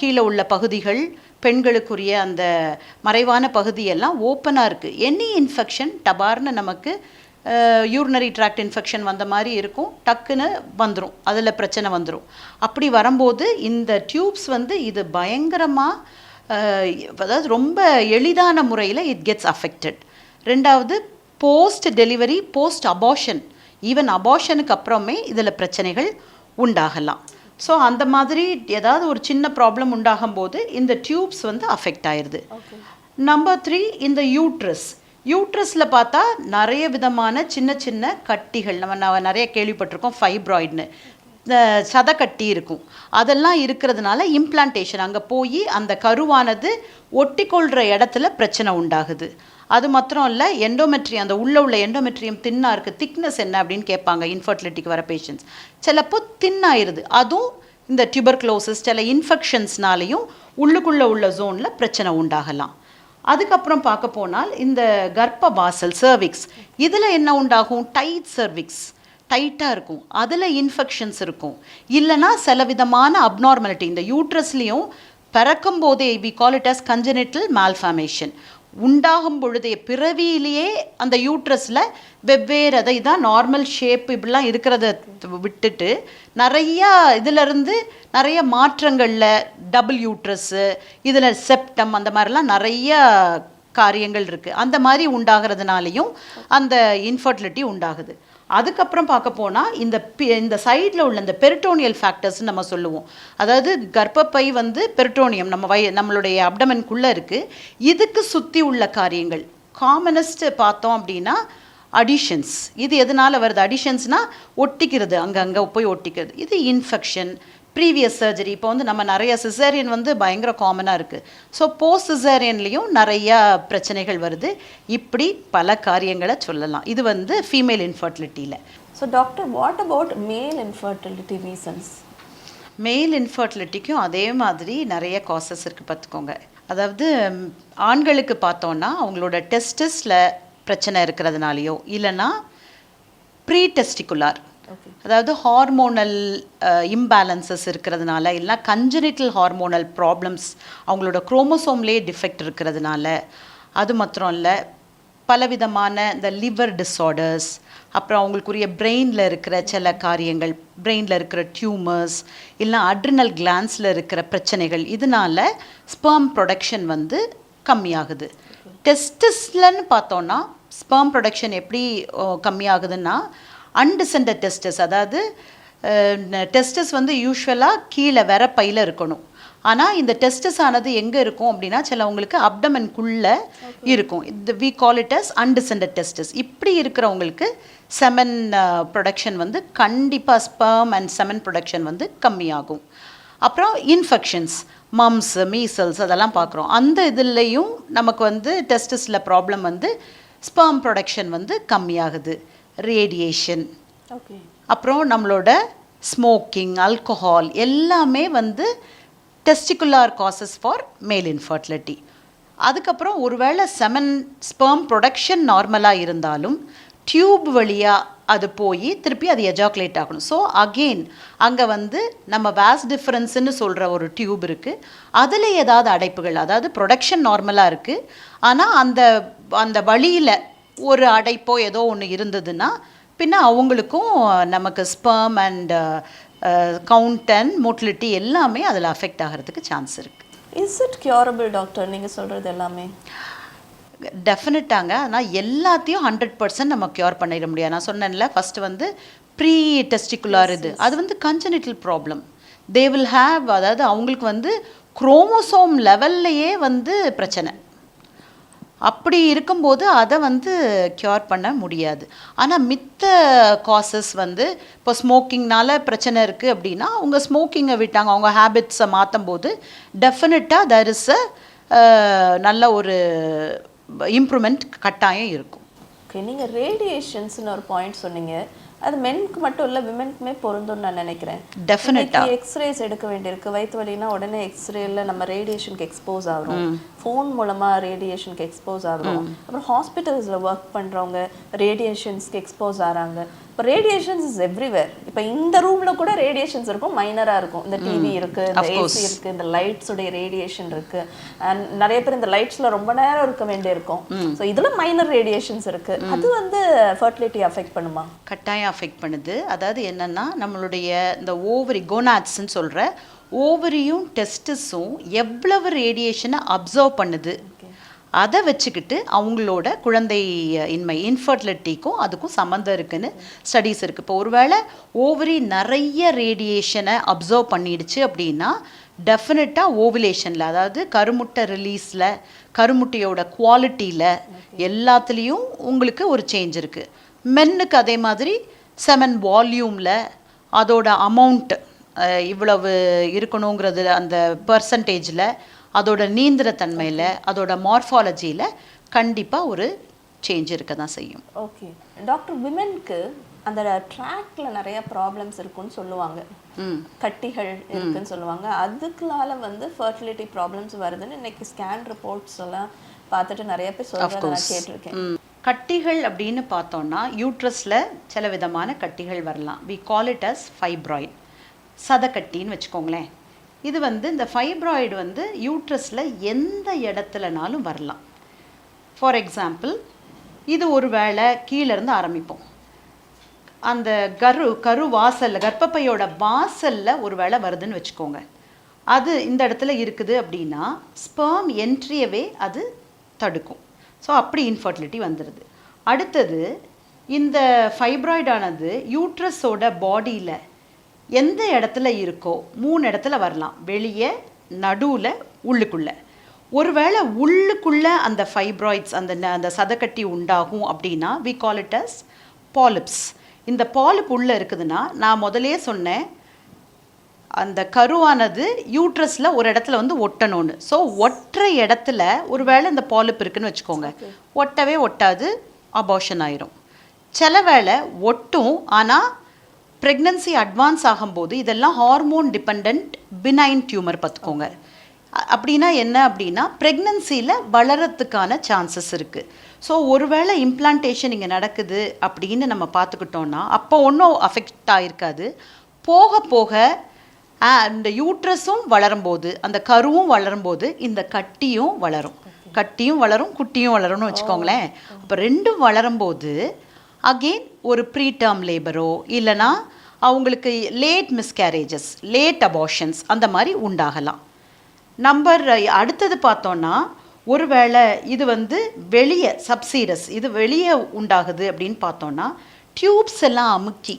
கீழே உள்ள பகுதிகள், பெண்களுக்குரிய அந்த மறைவான பகுதியெல்லாம் ஓப்பனாக இருக்குது. எனி இன்ஃபெக்ஷன் டபார்னு நமக்கு யூரினரி ட்ராக்ட் இன்ஃபெக்ஷன் வந்த மாதிரி இருக்கும், டக்குன்னு வந்துடும், அதில் பிரச்சனை வந்துடும். அப்படி வரும்போது இந்த டியூப்ஸ் வந்து இது பயங்கரமாக, அதாவது ரொம்ப எளிதான முறையில் இட் கெட்ஸ் அஃபெக்டட். ரெண்டாவது post delivery, post abortion, even அபார்ஷனுக்கு அப்புறமே இதில் பிரச்சனைகள் உண்டாகலாம். ஸோ அந்த மாதிரி ஏதாவது ஒரு சின்ன ப்ராப்ளம் உண்டாகும் போது இந்த டியூப்ஸ் வந்து அஃபெக்ட் ஆயிடுது. நம்பர் 3 இந்த யூட்ரஸில் பார்த்தா நிறைய விதமான சின்ன சின்ன கட்டிகள் நம்ம நிறைய கேள்விப்பட்டிருக்கோம், ஃபைப்ராய்டுன்னு. சதக்கட்டி இருக்கும். அதெல்லாம் இருக்கிறதுனால இம்ப்ளான்டேஷன் அங்கே போய் அந்த கருவானது ஒட்டிக்கொள்கிற இடத்துல பிரச்சனை உண்டாகுது. அது மாத்திரம் இல்லை, எண்டோமெட்ரியம் அந்த உள்ள எண்டோமெட்ரியம் தின்னாக இருக்குது, திக்னஸ் என்ன அப்படின்னு கேட்பாங்க இன்ஃபர்டிலிட்டிக்கு வர பேஷண்ட்ஸ். சிலப்போ தின்னாயிருது. அதுவும் இந்த டியூபர்குலோசிஸ் சில இன்ஃபெக்ஷன்ஸ்னாலையும் உள்ளுக்குள்ளே உள்ள ஜோனில் பிரச்சனை உண்டாகலாம். அதுக்கப்புறம் பார்க்க போனால் இந்த கர்ப்ப வாசல் சர்விக்ஸ், இதில் என்ன உண்டாகும்? டைட் சர்விக்ஸ், டைட்டாக இருக்கும், அதில் இன்ஃபெக்ஷன்ஸ் இருக்கும். இல்லைனா சில விதமான அப்நார்மாலிட்டி இந்த யூட்ரஸ்லேயும் பிறக்கும் போதே we call it as congenital malformation. உண்டாகும் பொழுதே பிறவியிலேயே அந்த யூட்ரஸில் வெவ்வேறு அதை தான் நார்மல் ஷேப் இப்படிலாம் இருக்கிறத விட்டுட்டு நிறையா இதிலருந்து நிறைய மாற்றங்களில் டபுள் யூட்ரஸ்ஸு, இதில் செப்டம், அந்த மாதிரிலாம் நிறைய காரியங்கள் இருக்குது. அந்த மாதிரி உண்டாகிறதுனாலையும் அந்த இன்ஃபர்டிலிட்டி உண்டாகுது. அதுக்கப்புறம் பார்க்க போனால் இந்த சைடில் உள்ள இந்த பெரிட்டோனியல் ஃபேக்டர்ஸ்ன்னு நம்ம சொல்லுவோம். அதாவது கர்ப்பப்பை பெரிட்டோனியம் நம்மளுடைய அப்டமனுக்குள்ளே இருக்குது. இதுக்கு சுற்றி உள்ள காரியங்கள் காமனஸ்ட் பார்த்தோம் அப்படின்னா அடிஷன்ஸ். இது எதனால் வருது? அடிஷன்ஸ்னால் ஒட்டிக்கிறது, அங்கங்கே போய் ஒட்டிக்கிறது. இது இன்ஃபெக்ஷன், ப்ரீவியஸ் சர்ஜரி. இப்போ நம்ம நிறைய சிசேரியன் பயங்கர காமனாக இருக்குது. ஸோ போஸ்ட் சிசேரியன்லேயும் நிறையா பிரச்சனைகள் வருது. இப்படி பல காரியங்களை சொல்லலாம். இது ஃபீமேல் இன்ஃபர்டிலிட்டியில். So doctor, what about male infertility reasons? Male இன்ஃபர்டிலிட்டிக்கும் அதே மாதிரி நிறைய காசஸ் இருக்குது பார்த்துக்கோங்க. அதாவது ஆண்களுக்கு பார்த்தோன்னா அவங்களோட டெஸ்டிஸில் பிரச்சனை இருக்கிறதுனாலையோ இல்லைன்னா ப்ரீடெஸ்டிகுலார், அதாவது ஹார்மோனல் இம்பேலன்சஸ் இருக்கிறதுனால, இல்லைனா கன்ஜெனிட்டல் ஹார்மோனல் ப்ராப்ளம்ஸ் அவங்களோட குரோமோசோம்லேயே டிஃபெக்ட் இருக்கிறதுனால, அது மாத்திரம் இல்லை பலவிதமான இந்த லிவர் டிஸார்டர்ஸ், அப்புறம் அவங்களுக்குரிய பிரெயினில் இருக்கிற சில காரியங்கள், பிரெயினில் இருக்கிற டியூமர்ஸ், இல்லை அட்ரினல் கிளான்ஸில் இருக்கிற பிரச்சனைகள், இதனால் ஸ்பெர்ம் ப்ரொடக்ஷன் கம்மியாகுது. டெஸ்டிஸ்லன்னு பார்த்தோன்னா ஸ்பெர்ம் ப்ரொடக்ஷன் எப்படி கம்மியாகுதுன்னா, அன்டிசெண்டட் டெஸ்டஸ், அதாவது டெஸ்டஸ் யூஸ்வலாக கீழே வர பையில் இருக்கணும். ஆனால் இந்த டெஸ்டஸ் ஆனது எங்கே இருக்கும் அப்படின்னா சிலவங்களுக்கு அப்டமனுக்குள்ளே இருக்கும். இந்த we call it as undescended testes. இப்படி இருக்கிறவங்களுக்கு செமன் ப்ரொடக்ஷன் கண்டிப்பாக ஸ்பெர்ம் அண்ட் செமன் ப்ரொடக்ஷன் கம்மியாகும். அப்புறம் இன்ஃபெக்ஷன்ஸ், மம்ஸ், மீசல்ஸ் அதெல்லாம் பார்க்குறோம். அந்த இதுலேயும் நமக்கு டெஸ்டஸில் ப்ராப்ளம் ஸ்பெர்ம் ப்ரொடக்ஷன் கம்மியாகுது. ரேடியேஷன், அப்புறம் நம்மளோட ஸ்மோக்கிங், ஆல்கஹால் எல்லாமே டெஸ்டிகுலார் காசஸ் ஃபார் மேல் இன்ஃபர்டிலிட்டி. அதுக்கப்புறம் ஒருவேளை ஸ்பெர்ம் ப்ரொடக்ஷன் நார்மலாக இருந்தாலும் டியூப் வழியாக அது போய் திருப்பி அது எஜாக்குலேட் ஆகணும். ஸோ அகெயின் அங்கே நம்ம வாஸ் டிஃப்ரென்ஸ்ன்னு சொல்கிற ஒரு டியூப் இருக்குது, அதில் ஏதாவது அடைப்புகள், அதாவது ப்ரொடக்ஷன் நார்மலாக இருக்குது ஆனால் அந்த வழியில் ஒரு அடைப்போ ஏதோ ஒன்று இருந்ததுன்னா பின்ன அவங்களுக்கும் நமக்கு sperm and count and motility எல்லாமே அதில் அஃபெக்ட் ஆகிறதுக்கு சான்ஸ் இருக்குது. Is it curable doctor? நீங்கள் சொல்கிறது எல்லாமே டெஃபினட்டாங்க. ஆனால் எல்லாத்தையும் 100% நம்ம க்யூர் பண்ணிட முடியாது. நான் சொன்னேன்ல ஃபஸ்ட்டு ப்ரீ டெஸ்டிகுலார் அது congenital problem. They will have, அதாவது அவங்களுக்கு குரோமோசோம் லெவல்லையே பிரச்சனை. அப்படி இருக்கும்போது அதை க்யூர் பண்ண முடியாது. ஆனால் மித்த காசஸ் இப்போ ஸ்மோக்கிங்னால பிரச்சனை இருக்குது அப்படின்னா அவங்க ஸ்மோக்கிங்கை விட்டாங்க, அவங்க ஹேபிட்ஸை மாற்றும் போது டெஃபினட்டாக தேர் இஸ் நல்ல ஒரு இம்ப்ரூவ்மெண்ட் கட்டாயம் இருக்கும். ஓகே, நீங்கள் ரேடியேஷன்ஸ்னு ஒரு பாயிண்ட் சொன்னீங்க. அது மென்க்கு மட்டும் இல்லை, விமென்க்குமே பொருந்தும்னு நான் நினைக்கிறேன். டெஃபினட்டாக எக்ஸ்ரேஸ் எடுக்க வேண்டியிருக்கு. வயிற்று வலினா உடனே எக்ஸ்ரேல நம்ம ரேடியேஷனுக்கு எக்ஸ்போஸ் ஆகிறோம், ஃபோன் மூலமாக ரேடியேஷனுக்கு எக்ஸ்போஸ் ஆகிறோம். அப்புறம் ஹாஸ்பிட்டல்ஸில் ஒர்க் பண்ணுறவங்க ரேடியேஷன்ஸ்க்கு எக்ஸ்போஸ் ஆகிறாங்க. இப்போ ரேடியேஷன்ஸ் இஸ் எவ்ரிவேர். இப்போ இந்த ரூமில் கூட ரேடியேஷன்ஸ் இருக்கும், மைனராக இருக்கும். இந்த டிவி இருக்குது, இந்த ஏசி இருக்குது, இந்த லைட்ஸுடைய ரேடியேஷன் இருக்குது. அண்ட் நிறைய பேர் இந்த லைட்ஸில் ரொம்ப நேரம் இருக்க வேண்டியிருக்கும். ஸோ இதில் மைனர் ரேடியேஷன்ஸ் இருக்குது. அது ஃபர்டிலிட்டி அஃபெக்ட் பண்ணுமா? கட்டாயம் அஃபெக்ட் பண்ணுது. அதாவது என்னென்னா நம்மளுடைய இந்த ஓவரி கோனாட்ஸ்ன்னு சொல்கிற ஓவரியும் டெஸ்டிஸும் எவ்வளவு ரேடியேஷனை அப்சர்வ் பண்ணுது அதை வச்சுக்கிட்டு அவங்களோட குழந்தை இன்மை இன்ஃபர்டிலிட்டிக்கும் அதுக்கும் சம்மந்தம் இருக்குதுன்னு ஸ்டடீஸ் இருக்குது. இப்போ ஒருவேளை ஓவரி நிறைய ரேடியேஷனை அப்சர்வ் பண்ணிடுச்சு அப்படின்னா டெஃபினட்டாக ஓவுலேஷனில், அதாவது கருமுட்டை ரிலீஸில், கருமுட்டையோட குவாலிட்டியில் எல்லாத்துலேயும் உங்களுக்கு ஒரு சேஞ்ச் இருக்குது. மென்னுக்கு அதே மாதிரி செமன் வால்யூமில், அதோட அமௌண்ட் இவ்வளவு இருக்கணுங்கிறது அந்த பர்சன்டேஜில், அதோட நீந்திர தன்மையில், அதோட மார்ஃபாலஜியில் கண்டிப்பாக ஒரு சேஞ்ச் இருக்க தான் செய்யும். ஓகே டாக்டர், விமென்க்கு அந்த ட்ராக்ல நிறைய ப்ராப்ளம்ஸ் இருக்குன்னு சொல்லுவாங்க, கட்டிகள் இருக்குன்னு சொல்லுவாங்க. அதுக்குனால வந்து ஃபர்டிலிட்டி ப்ராப்ளம்ஸ் வருதுன்னு இன்னைக்கு ஸ்கேன் ரிப்போர்ட்ஸ் எல்லாம் பார்த்துட்டு நிறைய பேர் சொல்றதை நான் கேட்டிருக்கேன். கட்டிகள் அப்படின்னு பார்த்தோம்னா யூட்ரஸில் சில விதமான கட்டிகள் வரலாம். We call it as fibroid, சதக்கட்டின்னு வச்சுக்கோங்களேன். இது வந்து இந்த ஃபைப்ராய்டு வந்து யூட்ரஸில் எந்த இடத்துலனாலும் வரலாம். ஃபார் எக்ஸாம்பிள், இது ஒரு வேளை கீழேருந்து ஆரம்பிப்போம். அந்த கரு வாசலில், கர்ப்பப்பையோட வாசலில் ஒரு வேளை வருதுன்னு வச்சுக்கோங்க. அது இந்த இடத்துல இருக்குது அப்படின்னா ஸ்பெர்ம் என்ட்ரியவே அது தடுக்கும். ஸோ அப்படி இன்ஃபர்டிலிட்டி வந்துடுது. அடுத்தது, இந்த ஃபைப்ராய்டானது யூட்ரஸோட பாடியில் எந்த இடத்துல இருக்கோ 3 இடத்துல வரலாம். வெளியே, நடுவில், உள்ளுக்குள்ளே. ஒருவேளை உள்ளுக்குள்ளே அந்த ஃபைப்ராய்ட்ஸ் அந்த சதக்கட்டி உண்டாகும் அப்படின்னா we call it as polyps. இந்த பாலிப் உள்ளே இருக்குதுன்னா, நான் முதலே சொன்னேன், அந்த கருவானது யூட்ரஸில் ஒரு இடத்துல வந்து ஒட்டணும்னு. ஸோ ஒற்றை இடத்துல ஒரு வேளை இந்த பாலிப் இருக்குன்னு வச்சுக்கோங்க, ஒட்டவே ஒட்டாது, அபார்ஷன் ஆயிரும். சில வேளை ஒட்டும், ஆனால் ப்ரெக்னன்சி அட்வான்ஸ் ஆகும்போது இதெல்லாம் ஹார்மோன் டிபெண்ட் பினைன் டியூமர் பார்த்துக்கோங்க. அப்படின்னா என்ன அப்படின்னா ப்ரெக்னன்சியில் வளரத்துக்கான சான்சஸ் இருக்குது. ஸோ ஒருவேளை இம்ப்ளான்டேஷன் இங்கே நடக்குது அப்படின்னு நம்ம பார்த்துக்கிட்டோன்னா அப்போ ஒன்றும் அஃபெக்ட் ஆகிருக்காது. போக போக இந்த யூட்ரஸும் வளரும்போது, அந்த கருவும் வளரும்போது இந்த கட்டியும் வளரும். கட்டியும் வளரும், குட்டியும் வளரும்னு வச்சுக்கோங்களேன். அப்போ ரெண்டும் வளரும்போது அகெயின் ஒரு ப்ரீடேர்ம் லேபரோ இல்லைனா அவங்களுக்கு லேட் மிஸ்கேரேஜஸ், லேட் அபார்ஷன்ஸ் அந்த மாதிரி உண்டாகலாம். அடுத்தது பார்த்தோன்னா, ஒருவேளை இது வந்து வெளியே சப்சீரஸ், இது வெளியே உண்டாகுது அப்படின்னு பார்த்தோன்னா டியூப்ஸ் எல்லாம் அமுக்கி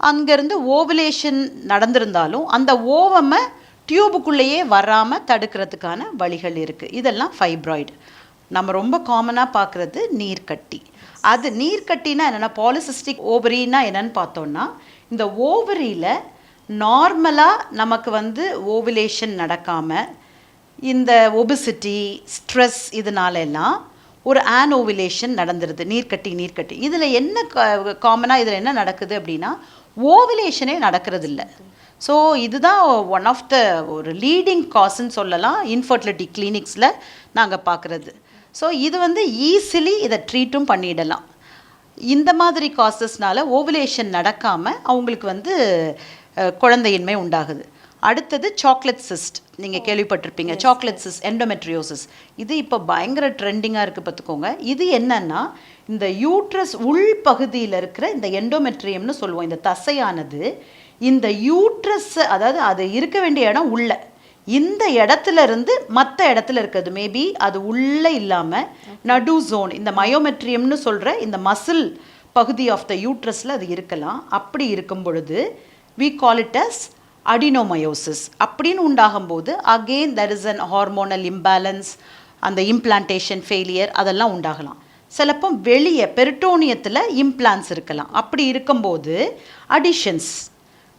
அங்கேருந்து ஓவுலேஷன் நடந்திருந்தாலும் அந்த ஓவமை டியூபுக்குள்ளேயே வராமல் தடுக்கிறதுக்கான வழிகள் இருக்குது. இதெல்லாம் ஃபைப்ராய்டு. நம்ம ரொம்ப காமனாக பார்க்குறது நீர்க்கட்டி. அது நீர்க்கட்டினா என்னென்னா, பாலிசிஸ்டிக் ஓவரின்னா என்னென்னு பார்த்தோன்னா, இந்த ஓவரியில் நார்மலாக நமக்கு வந்து ஓவுலேஷன் நடக்காமல் இந்த ஒபிசிட்டி, ஸ்ட்ரெஸ் இதனால எல்லாம் ஒரு ஆனோவுலேஷன் நடந்துருது. நீர்க்கட்டி இதில் என்ன காமனாக இதில் என்ன நடக்குது அப்படின்னா, ஓவுலேஷனே நடக்கிறது இல்லை. ஸோ இதுதான் ஒன் ஆஃப் த ஒரு லீடிங் காஸ்ன்னு சொல்லலாம் இன்ஃபர்டிலிட்டி கிளினிக்ஸில் நாங்கள் பார்க்குறது. ஸோ இது வந்து ஈஸிலி இதை ட்ரீட்டும் பண்ணிடலாம். இந்த மாதிரி காசஸ்னால ஓவுலேஷன் நடக்காமல் அவங்களுக்கு வந்து குழந்தையின்மை உண்டாகுது. அடுத்தது சாக்லேட் சிஸ்ட், நீங்கள் கேள்விப்பட்டிருப்பீங்க. சாக்லேட் சிஸ்ட், எண்டோமெட்ரியோசிஸ், இது இப்போ பயங்கர ட்ரெண்டிங்காக இருக்குது பார்த்துக்கோங்க. இது என்னன்னா, இந்த யூட்ரஸ் உள் பகுதியில் இருக்கிற இந்த எண்டோமெட்ரியம்னு சொல்லுவோம், இந்த தசையானது இந்த யூட்ரஸ், அதாவது அது இருக்க வேண்டிய இடம் உள்ள, இந்த இடத்துல இருந்து மற்ற இடத்துல இருக்கிறது, மேபி அது உள்ளே இல்லாமல் நடு ஜோன், இந்த மயோமெட்ரியம்னு சொல்கிற இந்த மசில் பகுதி ஆஃப் த யூட்ரஸில் அது இருக்கலாம். அப்படி இருக்கும் பொழுது we call it as adenomyosis. அப்படின்னு உண்டாகும்போது again there is an hormonal imbalance, அந்த implantation failure அதெல்லாம் உண்டாகலாம். சிலப்போ வெளியே பெரிட்டோனியத்தில் இம்ப்ளான்ஸ் இருக்கலாம். அப்படி இருக்கும்போது அடிஷன்ஸ்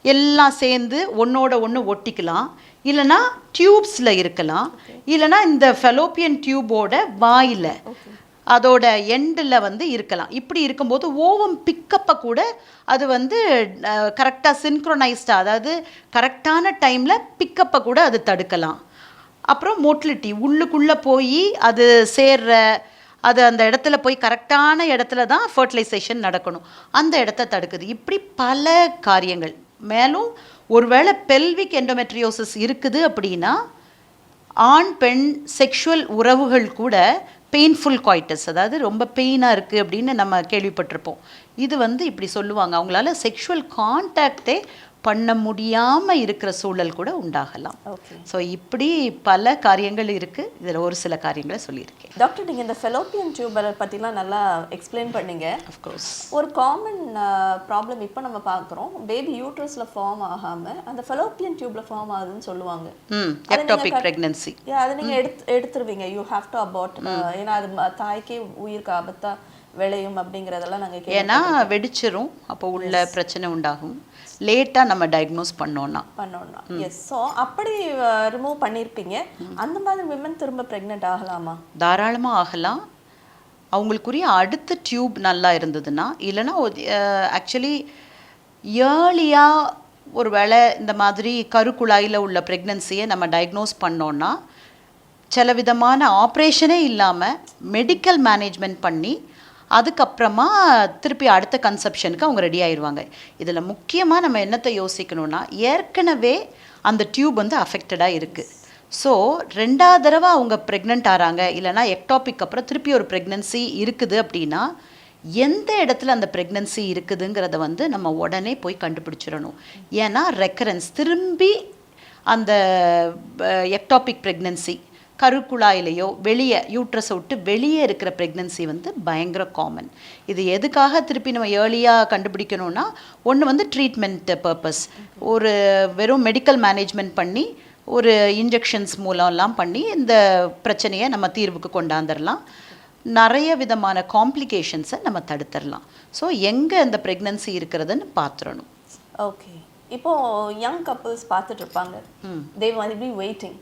எல்லாம் சேர்ந்து ஒன்றோட ஒன்று ஒட்டிக்கலாம், இல்லைனா டியூப்ஸில் இருக்கலாம், இல்லைனா இந்த ஃபெலோப்பியன் டியூபோட வாயில் அதோட எண்டில் வந்து இருக்கலாம். இப்படி இருக்கும்போது ஓவம் பிக்கப்பை கூட அது வந்து கரெக்டாக சின்க்ரோனைஸ்டாக, அதாவது கரெக்டான டைமில் பிக்கப்பை கூட அது தடுக்கலாம். அப்புறம் மோட்டிலிட்டி, உள்ளுக்குள்ளே போய் அது சேர்ற, அது அந்த இடத்துல போய் கரெக்டான இடத்துல தான் ஃபர்டிலைசேஷன் நடக்கணும், அந்த இடத்த தடுக்குது. இப்படி பல காரியங்கள். மேலும் ஒருவேளை பெல்விக் எண்டோமெட்ரியோசிஸ் இருக்குது அப்படின்னா ஆண் பெண் செக்ஷுவல் உறவுகள் கூட பெயின்ஃபுல் காய்டஸ், அதாவது ரொம்ப பெயினாக இருக்குது அப்படின்னு நம்ம கேள்விப்பட்டிருப்போம். இது வந்து இப்படி சொல்லுவாங்க, அவங்களால செக்ஷுவல் கான்டாக்டே பண்ண முடியாமல் இருக்கிற சூழல் கூட உண்டாகலாம். ஸோ இப்படி பல காரியங்கள் இருக்குது. இதில் ஒரு சில காரியங்களை சொல்லியிருக்கேன். டாக்டர், நீங்கள் இந்த ஃபெலோப்பியன் டியூபரை பற்றிலாம் நல்லா எக்ஸ்பிளைன் பண்ணீங்க. அஃப்கோர்ஸ் ஒரு காமன் ப்ராப்ளம் இப்போ நம்ம பார்க்குறோம், பேபி யூட்ரஸில் ஃபார்ம் ஆகாமல் அந்த ஃபெலோப்பியன் டியூப்பில் ஃபார்ம் ஆகுதுன்னு சொல்லுவாங்க. Ectopic pregnancy. அதை நீங்கள் எடுத்துருவீங்க, யூ ஹாவ் டு அபார்ட், ஏன்னா அது தாய்க்கே உயிருக்கு ஆபத்தாக விளையும் அப்படிங்கிறதெல்லாம் நாங்கள் ஏன்னா வெடிச்சிரும், அப்போ உள்ள பிரச்சனை உண்டாகும் லேட்டாக நம்ம டயக்னோஸ் பண்ணோன்னா. எஸ். ஸோ அப்படி ரிமூவ் பண்ணியிருப்பீங்க. அந்த மாதிரி விமன் திரும்ப ப்ரெக்னென்ட் ஆகலாமா? தாராளமாக ஆகலாம். அவங்களுக்குரிய அடுத்த டியூப் நல்லா இருந்ததுன்னா, இல்லைன்னா ஆக்சுவலி ஏர்லியாக ஒரு வேளை இந்த மாதிரி கருக்குழாயில் உள்ள ப்ரெக்னன்சியை நம்ம டயக்னோஸ் பண்ணோன்னா சில விதமான ஆப்ரேஷனே இல்லாமல் மெடிக்கல் மேனேஜ்மெண்ட் பண்ணி அதுக்கப்புறமா திருப்பி அடுத்த கன்செப்ஷனுக்கு அவங்க ரெடி ஆயிடுவாங்க. இதில் முக்கியமாக நம்ம என்னத்தை யோசிக்கணும்னா, ஏற்கனவே அந்த டியூப் வந்து அஃபெக்டடாக இருக்குது. ஸோ 2வது தடவை அவங்க ப்ரெக்னென்ட் ஆகிறாங்க, இல்லைனா எக்டாபிக் அப்புறம் திருப்பி ஒரு ப்ரெக்னன்சி இருக்குது அப்படின்னா எந்த இடத்துல அந்த ப்ரெக்னன்சி இருக்குதுங்கிறத வந்து நம்ம உடனே போய் கண்டுபிடிச்சிடணும். ஏன்னா ரெக்கரன்ஸ் திரும்பி அந்த எக்டாபிக் ப்ரெக்னன்சி கருக்குழாயிலையோ வெளியே யூட்ரஸை விட்டு வெளியே இருக்கிற ப்ரெக்னன்சி வந்து பயங்கர காமன். இது எதுக்காக திருப்பி நம்ம ஏர்லியாக கண்டுபிடிக்கணும்னா, ஒன்று வந்து ட்ரீட்மெண்ட் பர்பஸ், ஒரு வெறும் மெடிக்கல் மேனேஜ்மெண்ட் பண்ணி ஒரு இன்ஜெக்ஷன்ஸ் மூலம்லாம் பண்ணி இந்த பிரச்சனையை நம்ம தீர்வுக்கு கொண்டாந்துடலாம். நிறைய விதமான காம்ப்ளிகேஷன்ஸை நம்ம தடுத்துடலாம். ஸோ எங்கே அந்த ப்ரெக்னன்சி இருக்கிறதுன்னு பார்த்துடணும். ஓகே. இப்போ யங் கப்புள்ஸ் பார்த்துட்டு இருப்பாங்க, they will be waiting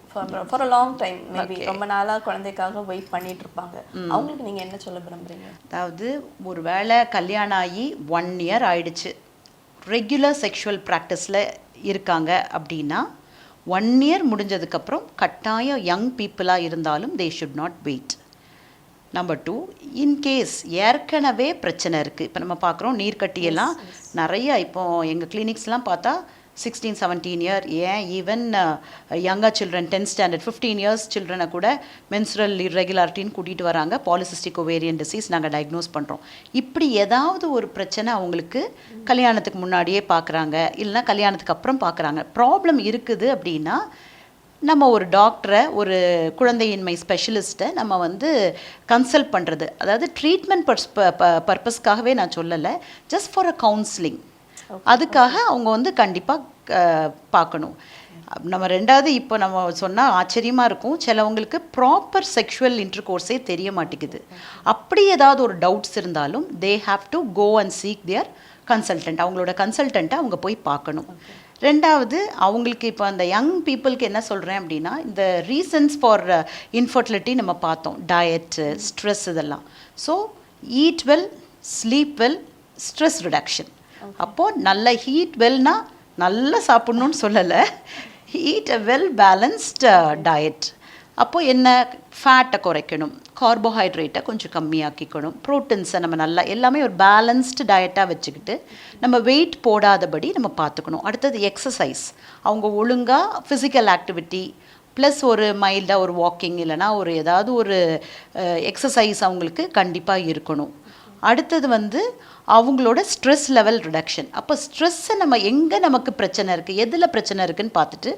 for a long time, maybe ரொம்ப நாளாக குழந்தைக்காக வெயிட் பண்ணிட்டு இருப்பாங்க. அவங்களுக்கு நீங்கள் என்ன சொல்ல விரும்புகிறீங்க? அதாவது ஒரு வேளை கல்யாணம் ஆகி 1 இயர் ஆயிடுச்சு, ரெகுலர் செக்ஷுவல் ப்ராக்டிஸில் இருக்காங்க அப்படின்னா 1 இயர் முடிஞ்சதுக்கப்புறம் கட்டாயம் யங் பீப்புளாக இருந்தாலும் they should not wait. Number 2, in case ஏற்கனவே பிரச்சனை இருக்குது. இப்போ நம்ம பார்க்குறோம் நீர்க்கட்டியெல்லாம் நிறைய, இப்போ எங்கள் கிளினிக்ஸ்லாம் பார்த்தா 16-17 இயர், ஏன் ஈவன் யங்கா சில்ட்ரன் 10th standard 15 இயர்ஸ் சில்ட்ரனை கூட மென்சுரல் இர்ரெகுலாரிட்டின்னு கூட்டிகிட்டு வராங்க. பாலிசிஸ்டிக் ஓவேரியன் டிசீஸ் நாங்கள் டயக்னோஸ் பண்ணுறோம். இப்படி ஏதாவது ஒரு பிரச்சனை அவங்களுக்கு கல்யாணத்துக்கு முன்னாடியே பார்க்குறாங்க, இல்லைனா கல்யாணத்துக்கு அப்புறம் பார்க்குறாங்க, ப்ராப்ளம் இருக்குது அப்படின்னா நம்ம ஒரு டாக்டரை, ஒரு குழந்தையின்மை ஸ்பெஷலிஸ்ட்டை நம்ம வந்து கன்சல்ட் பண்ணுறது. அதாவது ட்ரீட்மெண்ட் பர்பஸ்க்காகவே நான் சொல்லலை, ஜஸ்ட் ஃபார் அ கவுன்சிலிங். அதுக்காக அவங்க வந்து கண்டிப்பாக பார்க்கணும். நம்ம 2வது இப்போ நம்ம சொன்னால் ஆச்சரியமாக இருக்கும், சிலவங்களுக்கு ப்ராப்பர் செக்ஷுவல் இன்டர்கோர்ஸே தெரிய மாட்டேங்குது. அப்படி ஏதாவது ஒரு டவுட்ஸ் இருந்தாலும் they have to go and seek their consultant. அவங்களோட கன்சல்டண்ட்டை அவங்க போய் பார்க்கணும். 2வது அவங்களுக்கு இப்போ அந்த யங் பீப்புளுக்கு என்ன சொல்கிறேன் அப்படின்னா, இந்த ரீசன்ஸ் ஃபார் இன்ஃபர்டிலிட்டி நம்ம பார்த்தோம், டயட்டு, ஸ்ட்ரெஸ், இதெல்லாம். So eat well, sleep well, stress reduction. அப்போது நல்ல ஹீட் வெல்னா நல்லா சாப்பிட்ணுன்னு சொல்லலை, eat a well balanced diet. அப்போது என்ன, ஃபேட்டை குறைக்கணும், கார்போஹைட்ரேட்டை கொஞ்சம் கம்மியாக்கிக்கணும், ப்ரோட்டீன்ஸை நம்ம நல்லா எல்லாமே ஒரு பேலன்ஸ்டு டயட்டாக வச்சுக்கிட்டு நம்ம வெயிட் போடாதபடி நம்ம பார்த்துக்கணும். அடுத்தது எக்ஸசைஸ், அவங்க ஒழுங்காக ஃபிசிக்கல் ஆக்டிவிட்டி ப்ளஸ் ஒரு மைல்டாக ஒரு வாக்கிங், இல்லைனா ஒரு ஏதாவது ஒரு எக்ஸசைஸ் அவங்களுக்கு கண்டிப்பாக இருக்கணும். அடுத்தது வந்து அவங்களோட ஸ்ட்ரெஸ் லெவல் ரிடக்ஷன். அப்போ ஸ்ட்ரெஸ்ஸை நம்ம எங்கே நமக்கு பிரச்சனை இருக்குது, எதில் பிரச்சனை இருக்குதுன்னு பார்த்துட்டு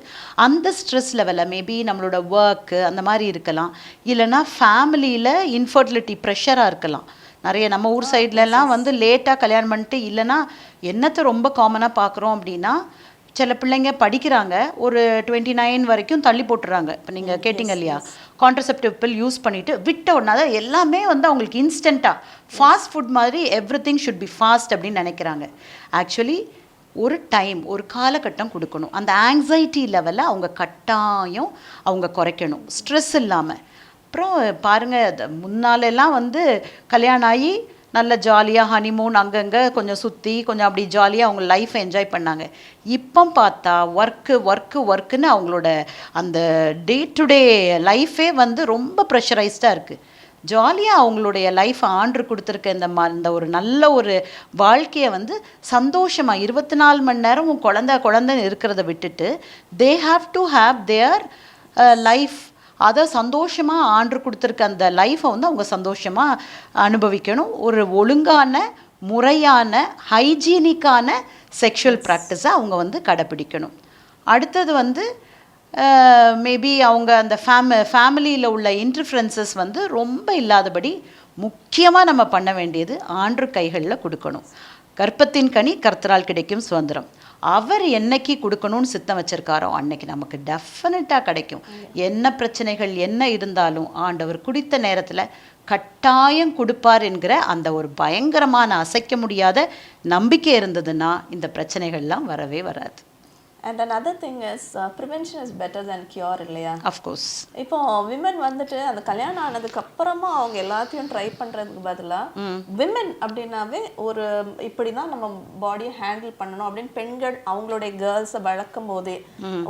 அந்த ஸ்ட்ரெஸ் லெவலை, மேபி நம்மளோட ஒர்க்கு அந்த மாதிரி இருக்கலாம், இல்லைனா ஃபேமிலியில் இன்ஃபர்டிலிட்டி ப்ரெஷராக இருக்கலாம். நிறைய நம்ம ஊர் சைட்லலாம் வந்து லேட்டாக கல்யாணம் பண்ணிட்டு, இல்லைனா என்னத்தை ரொம்ப காமனாக பார்க்குறோம் அப்படின்னா, சில பிள்ளைங்க படிக்கிறாங்க, ஒரு 29 வரைக்கும் தள்ளி போட்டுறாங்க. இப்போ நீங்கள் கேட்டிங்க இல்லையா, கான்ட்ரசெப்டிவ் பில் யூஸ் பண்ணிவிட்டு விட்ட உடனே தான் எல்லாமே வந்து அவங்களுக்கு இன்ஸ்டண்ட்டாக ஃபாஸ்ட் ஃபுட் மாதிரி எவ்ரிதிங் ஷுட் பி ஃபாஸ்ட் அப்படின்னு நினைக்கிறாங்க. ஆக்சுவலி ஒரு டைம், ஒரு காலகட்டம் கொடுக்கணும். அந்த ஆங்ஸைட்டி லெவலை அவங்க கட்டாயம் அவங்க குறைக்கணும், ஸ்ட்ரெஸ் இல்லாமல். அப்புறம் பாருங்கள், முன்னாலெல்லாம் வந்து கல்யாணம் ஆகி நல்ல ஜாலியாக ஹனிமூன் அங்கங்கே கொஞ்சம் சுற்றி கொஞ்சம் அப்படி ஜாலியாக அவங்க லைஃப்பை என்ஜாய் பண்ணாங்க. இப்போ பார்த்தா ஒர்க்குன்னு அவங்களோட அந்த டே டு டே லைஃபே வந்து ரொம்ப ப்ரெஷரைஸ்டாக இருக்குது. ஜாலியாக அவங்களுடைய லைஃப் ஆண்டு கொடுத்துருக்க இந்த ஒரு நல்ல ஒரு வாழ்க்கையை வந்து சந்தோஷமாக 24 மணி நேரம் குழந்தைன்னு இருக்கிறத விட்டுட்டு தே have to have their life, அதை சந்தோஷமாக ஆண்டு கொடுத்துருக்க அந்த லைஃப்பை வந்து அவங்க சந்தோஷமாக அனுபவிக்கணும். ஒரு ஒழுங்கான, முறையான, ஹைஜீனிக்கான செக்ஷுவல் ப்ராக்டிஸை அவங்க வந்து கடைப்பிடிக்கணும். அடுத்தது வந்து மேபி அவங்க அந்த ஃபேமிலியில் உள்ள இன்டர்ஃபரன்சஸ் வந்து ரொம்ப இல்லாதபடி முக்கியமாக நம்ம பண்ண வேண்டியது ஆண்டு கைகளில் கொடுக்கணும். கர்ப்பத்தின் கனி கர்த்தரால் கிடைக்கும் சுதந்திரம். அவர் என்னைக்கு கொடுக்கணும்னு சித்தம் வச்சிருக்காரோ அன்னைக்கு நமக்கு டெஃபினட்டாக கிடைக்கும். என்ன பிரச்சனைகள் என்ன இருந்தாலும் ஆண்டவர் குறித்த நேரத்தில் கட்டாயம் கொடுப்பார் என்கிற அந்த ஒரு பயங்கரமான அசைக்க முடியாத நம்பிக்கை இருந்ததுன்னா இந்த பிரச்சனைகள்லாம் வரவே வராது. And another thing is prevention is better than cure இல்லையா? Of course. இப்போ விமன் வந்துட்டு அந்த கல்யாணம் ஆனதுக்கு அப்புறமா அவங்க எல்லாத்தையும் ட்ரை பண்றதுக்கு பதிலா விமன் அப்படின்னாவே ஒரு இப்படிதான் நம்ம பாடியை ஹேண்டில் பண்ணணும் அப்படின்னு பெண்கள் அவங்களுடைய கேர்ள்ஸை வளர்க்கும் போதே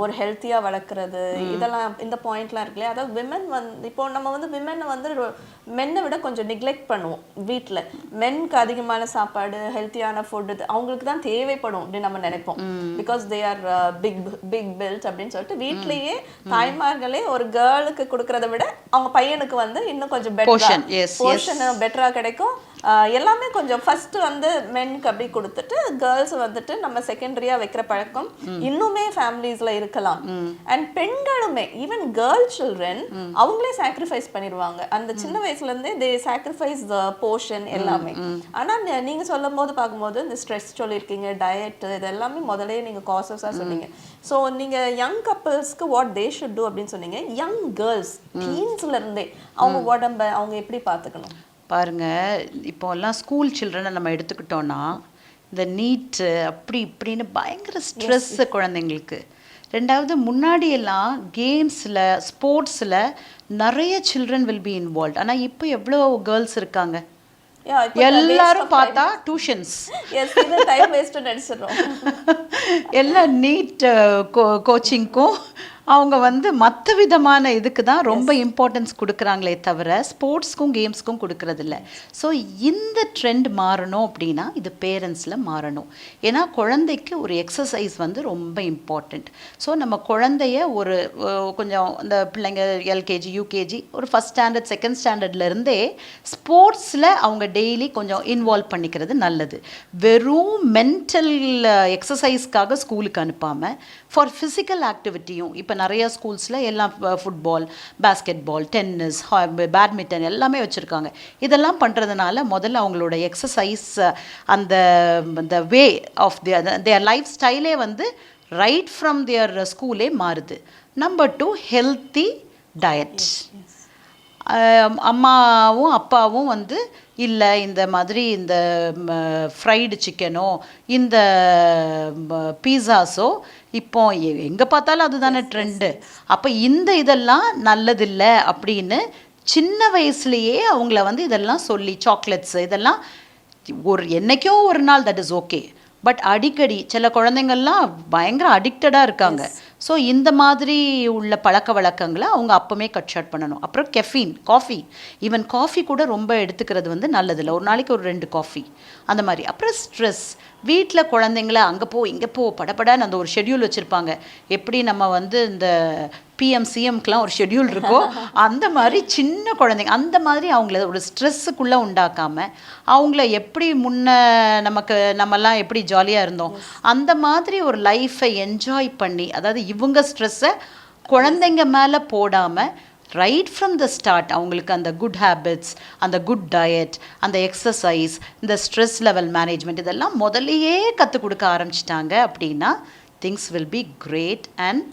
ஒரு ஹெல்த்தியா வளர்க்குறது இதெல்லாம் இந்த பாயிண்ட்லாம் இருக்கு இல்லையா? அதாவது விமன் வந்து இப்போ நம்ம வந்து விமனை வந்து மென்னை விட கொஞ்சம் நெக்லெக்ட் பண்ணுவோம் வீட்டில். மென்க்கு அதிகமான சாப்பாடு ஹெல்த்தியான ஃபுட் அவங்களுக்கு தான் தேவைப்படும் அப்படின்னு நம்ம நினைப்போம். Because they are big built அப்படின்னு சொல்லிட்டு வீட்லயே தாய்மார்களே ஒரு கேர்ளுக்கு கொடுக்கறத விட அவங்க பையனுக்கு வந்து இன்னும் கொஞ்சம் போர்ஷன் பெட்டரா கிடைக்கும். எல்லாமே கொஞ்சம் ஃபர்ஸ்ட் வந்து மென்க்கு அப்படி கொடுத்துட்டு கேர்ள்ஸ் வந்துட்டு நம்ம செகண்டரியா வைக்கிற பழக்கம் இன்னுமே ஃபேமிலிஸ்ல இருக்கலாம். அண்ட் பெண்களுமே ஈவன் கேர்ள் சில்ட்ரன் அவங்களே சாக்ரிஃபைஸ் பண்ணிடுவாங்க அந்த சின்ன வயசுல இருந்தே. தே சாக்ரிஃபைஸ் த போர்ஷன் எல்லாமே. ஆனா நீங்க சொல்லும் போது பார்க்கும்போது இந்த ஸ்ட்ரெஸ் சொல்லியிருக்கீங்க, டயட், இது எல்லாமே முதலே நீங்க காசஸா சொன்னீங்க. ஸோ நீங்க young கப்பிள்ஸ்க்கு what they should do அப்படின்னு சொன்னீங்க. யங் கேர்ள்ஸ் டீன்ஸ்ல இருந்தே அவங்க உடம்ப அவங்க எப்படி பார்த்துக்கணும்? பாருங்கள், இப்போல்லாம் ஸ்கூல் சில்ட்ரனை நம்ம எடுத்துக்கிட்டோன்னா இந்த நீட்டு அப்படி இப்படின்னு பயங்கர ஸ்ட்ரெஸ்ஸு குழந்தைங்களுக்கு. ரெண்டாவது முன்னாடியெல்லாம் கேம்ஸில் ஸ்போர்ட்ஸில் நிறைய சில்ட்ரன் வில் பி இன்வால்வ். ஆனால் இப்போ எவ்வளோ கேர்ள்ஸ் இருக்காங்க, எல்லாரும் பார்த்தா டியூஷன்ஸ் எல்லாம் நீட் கோச்சிங்க்கும் அவங்க வந்து மற்ற விதமான இதுக்கு தான் ரொம்ப இம்பார்ட்டன்ஸ் கொடுக்குறாங்களே தவிர ஸ்போர்ட்ஸ்க்கும் கேம்ஸ்க்கும் கொடுக்கறதில்ல. ஸோ இந்த ட்ரெண்ட் மாறணும் அப்படின்னா இது பேரண்ட்ஸில் மாறணும். ஏன்னா குழந்தைக்கு ஒரு எக்ஸசைஸ் வந்து ரொம்ப இம்பார்ட்டண்ட். ஸோ நம்ம குழந்தைய ஒரு கொஞ்சம் இந்த பிள்ளைங்க எல்கேஜி யூகேஜி ஒரு ஃபஸ்ட் ஸ்டாண்டர்ட் செகண்ட் ஸ்டாண்டர்ட்லேருந்தே ஸ்போர்ட்ஸில் அவங்க டெய்லி கொஞ்சம் இன்வால்வ் பண்ணிக்கிறது நல்லது. வெறும் மென்டல் எக்ஸசைஸ்க்காக ஸ்கூலுக்கு அனுப்பாமல் ஃபார் ஃபிசிக்கல் ஆக்டிவிட்டியும் இப்போ நிறைய ஸ்கூல்ஸில் எல்லாம் football, basketball, tennis, badminton எல்லாமே வச்சுருக்காங்க. இதெல்லாம் பண்ணுறதுனால முதல்ல அவங்களோட எக்ஸசைஸ் அந்த வே ஆஃப் தேர் லைஃப் ஸ்டைலே வந்து ரைட் ஃப்ரம் தியர் ஸ்கூலே மாறுது. Number 2, healthy diet. அம்மாவும் அப்பாவும் வந்து இல்லை இந்த மாதிரி இந்த ஃப்ரைடு சிக்கனோ இந்த பீஸாஸோ இப்போ எங்கே பார்த்தாலும் அதுதானே ட்ரெண்டு. அப்போ இந்த இதெல்லாம் நல்லதில்லை அப்படின்னு சின்ன வயசுலேயே அவங்கள வந்து இதெல்லாம் சொல்லி சாக்லேட்ஸு இதெல்லாம் ஒரு என்றைக்கோ ஒரு நாள் தட் இஸ் ஓகே. பட் அடிக்கடி சில குழந்தைங்கள்லாம் பயங்கர அடிக்டடாக இருக்காங்க. ஸோ இந்த மாதிரி உள்ள பழக்க வழக்கங்களை அவங்க அப்போவே கட் ஷார்ட் பண்ணணும். அப்புறம் கெஃபீன், காஃபி, ஈவன் காஃபி கூட ரொம்ப எடுத்துக்கிறது வந்து நல்லதில்லை. ஒரு நாளைக்கு ஒரு 2 காஃபி அந்த மாதிரி. அப்புறம் ஸ்ட்ரெஸ், வீட்டில் குழந்தைங்கள அங்கே போ இங்கே போ படப்படான்னு அந்த ஒரு ஷெட்யூல் வச்சுருப்பாங்க. எப்படி நம்ம வந்து இந்த பிஎம்சிஎம்க்கெலாம் ஒரு ஷெட்யூல் இருக்கோ அந்த மாதிரி சின்ன குழந்தைங்க அந்த மாதிரி அவங்கள ஒரு ஸ்ட்ரெஸ்ஸுக்குள்ளே உண்டாக்காமல் அவங்கள எப்படி நம்மெல்லாம் எப்படி ஜாலியாக இருந்தோம் அந்த மாதிரி ஒரு லைஃப்பை என்ஜாய் பண்ணி, அதாவது இவங்க ஸ்ட்ரெஸ்ஸை குழந்தைங்க மேலே போடாமல் ரைட் ஃப்ரம் த ஸ்டார்ட் அவங்களுக்கு அந்த குட் ஹேபிட்ஸ், அந்த குட் டயட், அந்த எக்ஸசைஸ், இந்த ஸ்ட்ரெஸ் லெவல் மேனேஜ்மெண்ட் இதெல்லாம் முதல்லையே கற்றுக் கொடுக்க ஆரம்பிச்சிட்டாங்க அப்படின்னா things will be great. And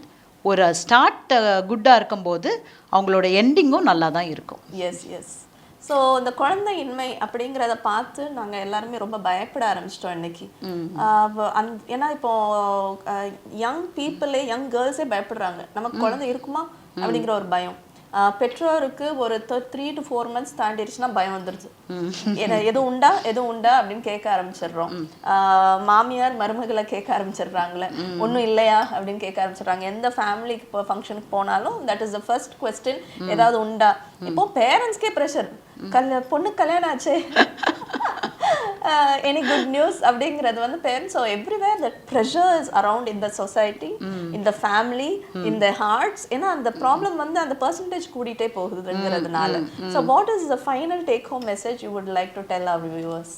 ஒரு ஸ்டார்ட் குட்டாக இருக்கும்போது அவங்களோட எண்டிங்கும் நல்லா தான் இருக்கும். எஸ். ஸோ இந்த குழந்தையின்மை அப்படிங்கிறத பார்த்து நாங்கள் எல்லாருமே ரொம்ப பயப்பட ஆரம்பிச்சிட்டோம் இன்னைக்கு. ஏன்னா இப்போ யங் பீப்புளே யங் கேர்ள்ஸே பயப்படுறாங்க. நமக்கு குழந்தை இருக்குமா அப்படிங்கிற ஒரு பயம். பெற்றோருக்கு ஒரு 3 to 4 months தாண்டிடுச்சுன்னா பயம் வந்துடுது. எதுவும் உண்டா அப்படின்னு கேட்க ஆரம்பிச்சிடுறோம். மாமியார் மருமகளை கேட்க ஆரம்பிச்சிடுறாங்களே, ஒன்றும் இல்லையா அப்படின்னு கேட்க ஆரம்பிச்சிடுறாங்க. எந்த ஃபேமிலிக்கு இப்போ ஃபங்க்ஷனுக்கு போனாலும் that is the first question, ஏதாவது உண்டா. இப்போ பேரண்ட்ஸ்க்கே ப்ரெஷர், பொண்ணு கல்யாணம் ஆச்சே, any good news அப்படிங்கிறது வந்து parents. So everywhere that pressure is around in the society, in the family, in the hearts. ஏன்னா அந்த ப்ராப்ளம் வந்து அந்த percentage கூடிட்டே போகுதுங்கிறதுனால. So what is the final take home message you would like to tell our viewers?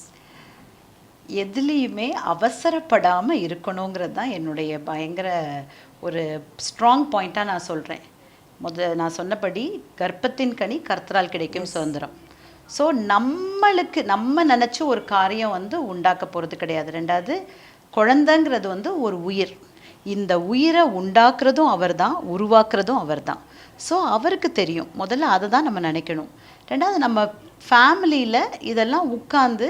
எதுலேயுமே அவசரப்படாமல் இருக்கணுங்கிறது தான் என்னுடைய பயங்கர ஒரு ஸ்ட்ராங் பாயிண்ட்டாக நான் சொல்கிறேன். நான் சொன்னபடி கர்ப்பத்தின் கனி கர்த்தரால் கிடைக்கும் சுதந்திரம். ஸோ நம்ம நினச்சி ஒரு காரியம் வந்து உண்டாக்க போகிறது கிடையாது. ரெண்டாவது குழந்தைங்கிறது வந்து ஒரு உயிர். இந்த உயிரை உண்டாக்குறதும் அவர்தான், உருவாக்குறதும் அவர்தான். ஸோ அவருக்கு தெரியும். முதல்ல அதை தான் நம்ம நினைக்கணும். ரெண்டாவது, நம்ம ஃபேமிலியில் இதெல்லாம் உட்கார்ந்து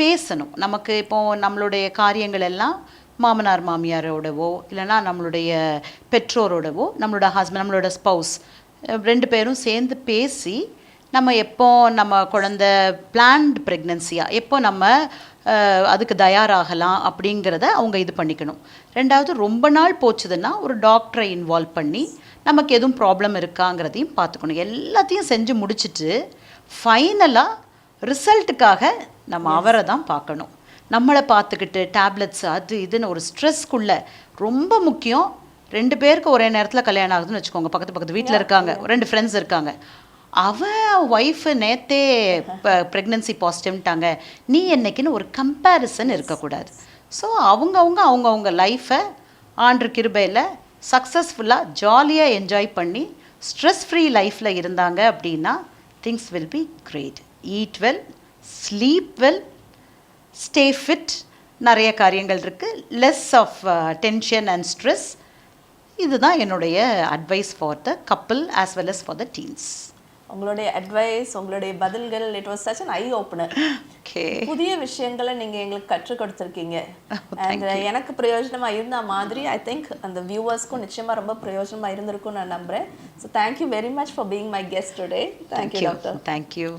பேசணும். நமக்கு இப்போது நம்மளுடைய காரியங்கள் எல்லாம் மாமனார் மாமியாரோடவோ இல்லைனா நம்மளுடைய பெற்றோரோடவோ, நம்மளோட ஹஸ்பண்ட், நம்மளோட ஸ்பௌஸ் 2 பேரும் சேர்ந்து பேசி, நம்ம எப்போ நம்ம குழந்தை பிளான்டு ப்ரெக்னன்சியாக எப்போ நம்ம அதுக்கு தயாராகலாம் அப்படிங்கிறத அவங்க இது பண்ணிக்கணும். ரெண்டாவது, ரொம்ப நாள் போச்சுதுன்னா ஒரு டாக்டரை இன்வால்வ் பண்ணி நமக்கு எதுவும் ப்ராப்ளம் இருக்காங்கிறதையும் பார்த்துக்கணும். எல்லாத்தையும் செஞ்சு முடிச்சுட்டு ஃபைனலாக ரிசல்ட்டுக்காக நம்ம அவரை தான் பார்க்கணும். நம்மளை பார்த்துக்கிட்டு டேப்லெட்ஸ் அது இதுன்னு ஒரு ஸ்ட்ரெஸ்க்குள்ளே ரொம்ப முக்கியம். 2 பேருக்கு ஒரே நேரத்தில் கல்யாணம் ஆகுதுன்னு வச்சுக்கோங்க, பக்கத்து பக்கத்து வீட்டில் இருக்காங்க, 2 ஃப்ரெண்ட்ஸ் இருக்காங்க, ஒய்ஃபு நேற்றே ப்ரெக்னென்சி பாசிட்டிவ்ட்டாங்க, நீ என்னைக்குன்னு ஒரு கம்பேரிசன் இருக்கக்கூடாது. ஸோ அவங்கவுங்க லைஃப்பை ஆண்டு கிருபையில் சக்ஸஸ்ஃபுல்லாக ஜாலியாக என்ஜாய் பண்ணி ஸ்ட்ரெஸ் ஃப்ரீ லைஃப்பில் இருந்தாங்க அப்படின்னா things will be great. Eat well, sleep well, stay fit. நிறைய காரியங்கள் இருக்குது. Less of tension and stress. இதுதான் என்னுடைய advice for the couple as well as for the teens. உங்களுடைய அட்வைஸ், உங்களுடைய பதில்கள், it was such an eye opener. புதிய விஷயங்களை நீங்க எங்களுக்கு கற்றுக் கொடுத்துருக்கீங்க. எனக்கு பிரயோஜனமா இருந்த மாதிரி ஐ திங்க் அந்த வியூவர்ஸ்க்கும் நிச்சயமா ரொம்ப பிரயோஜனமா இருந்திருக்கும் நான் நம்புறேன். So thank you very much for being my guest today. Thank you doctor. Thank you.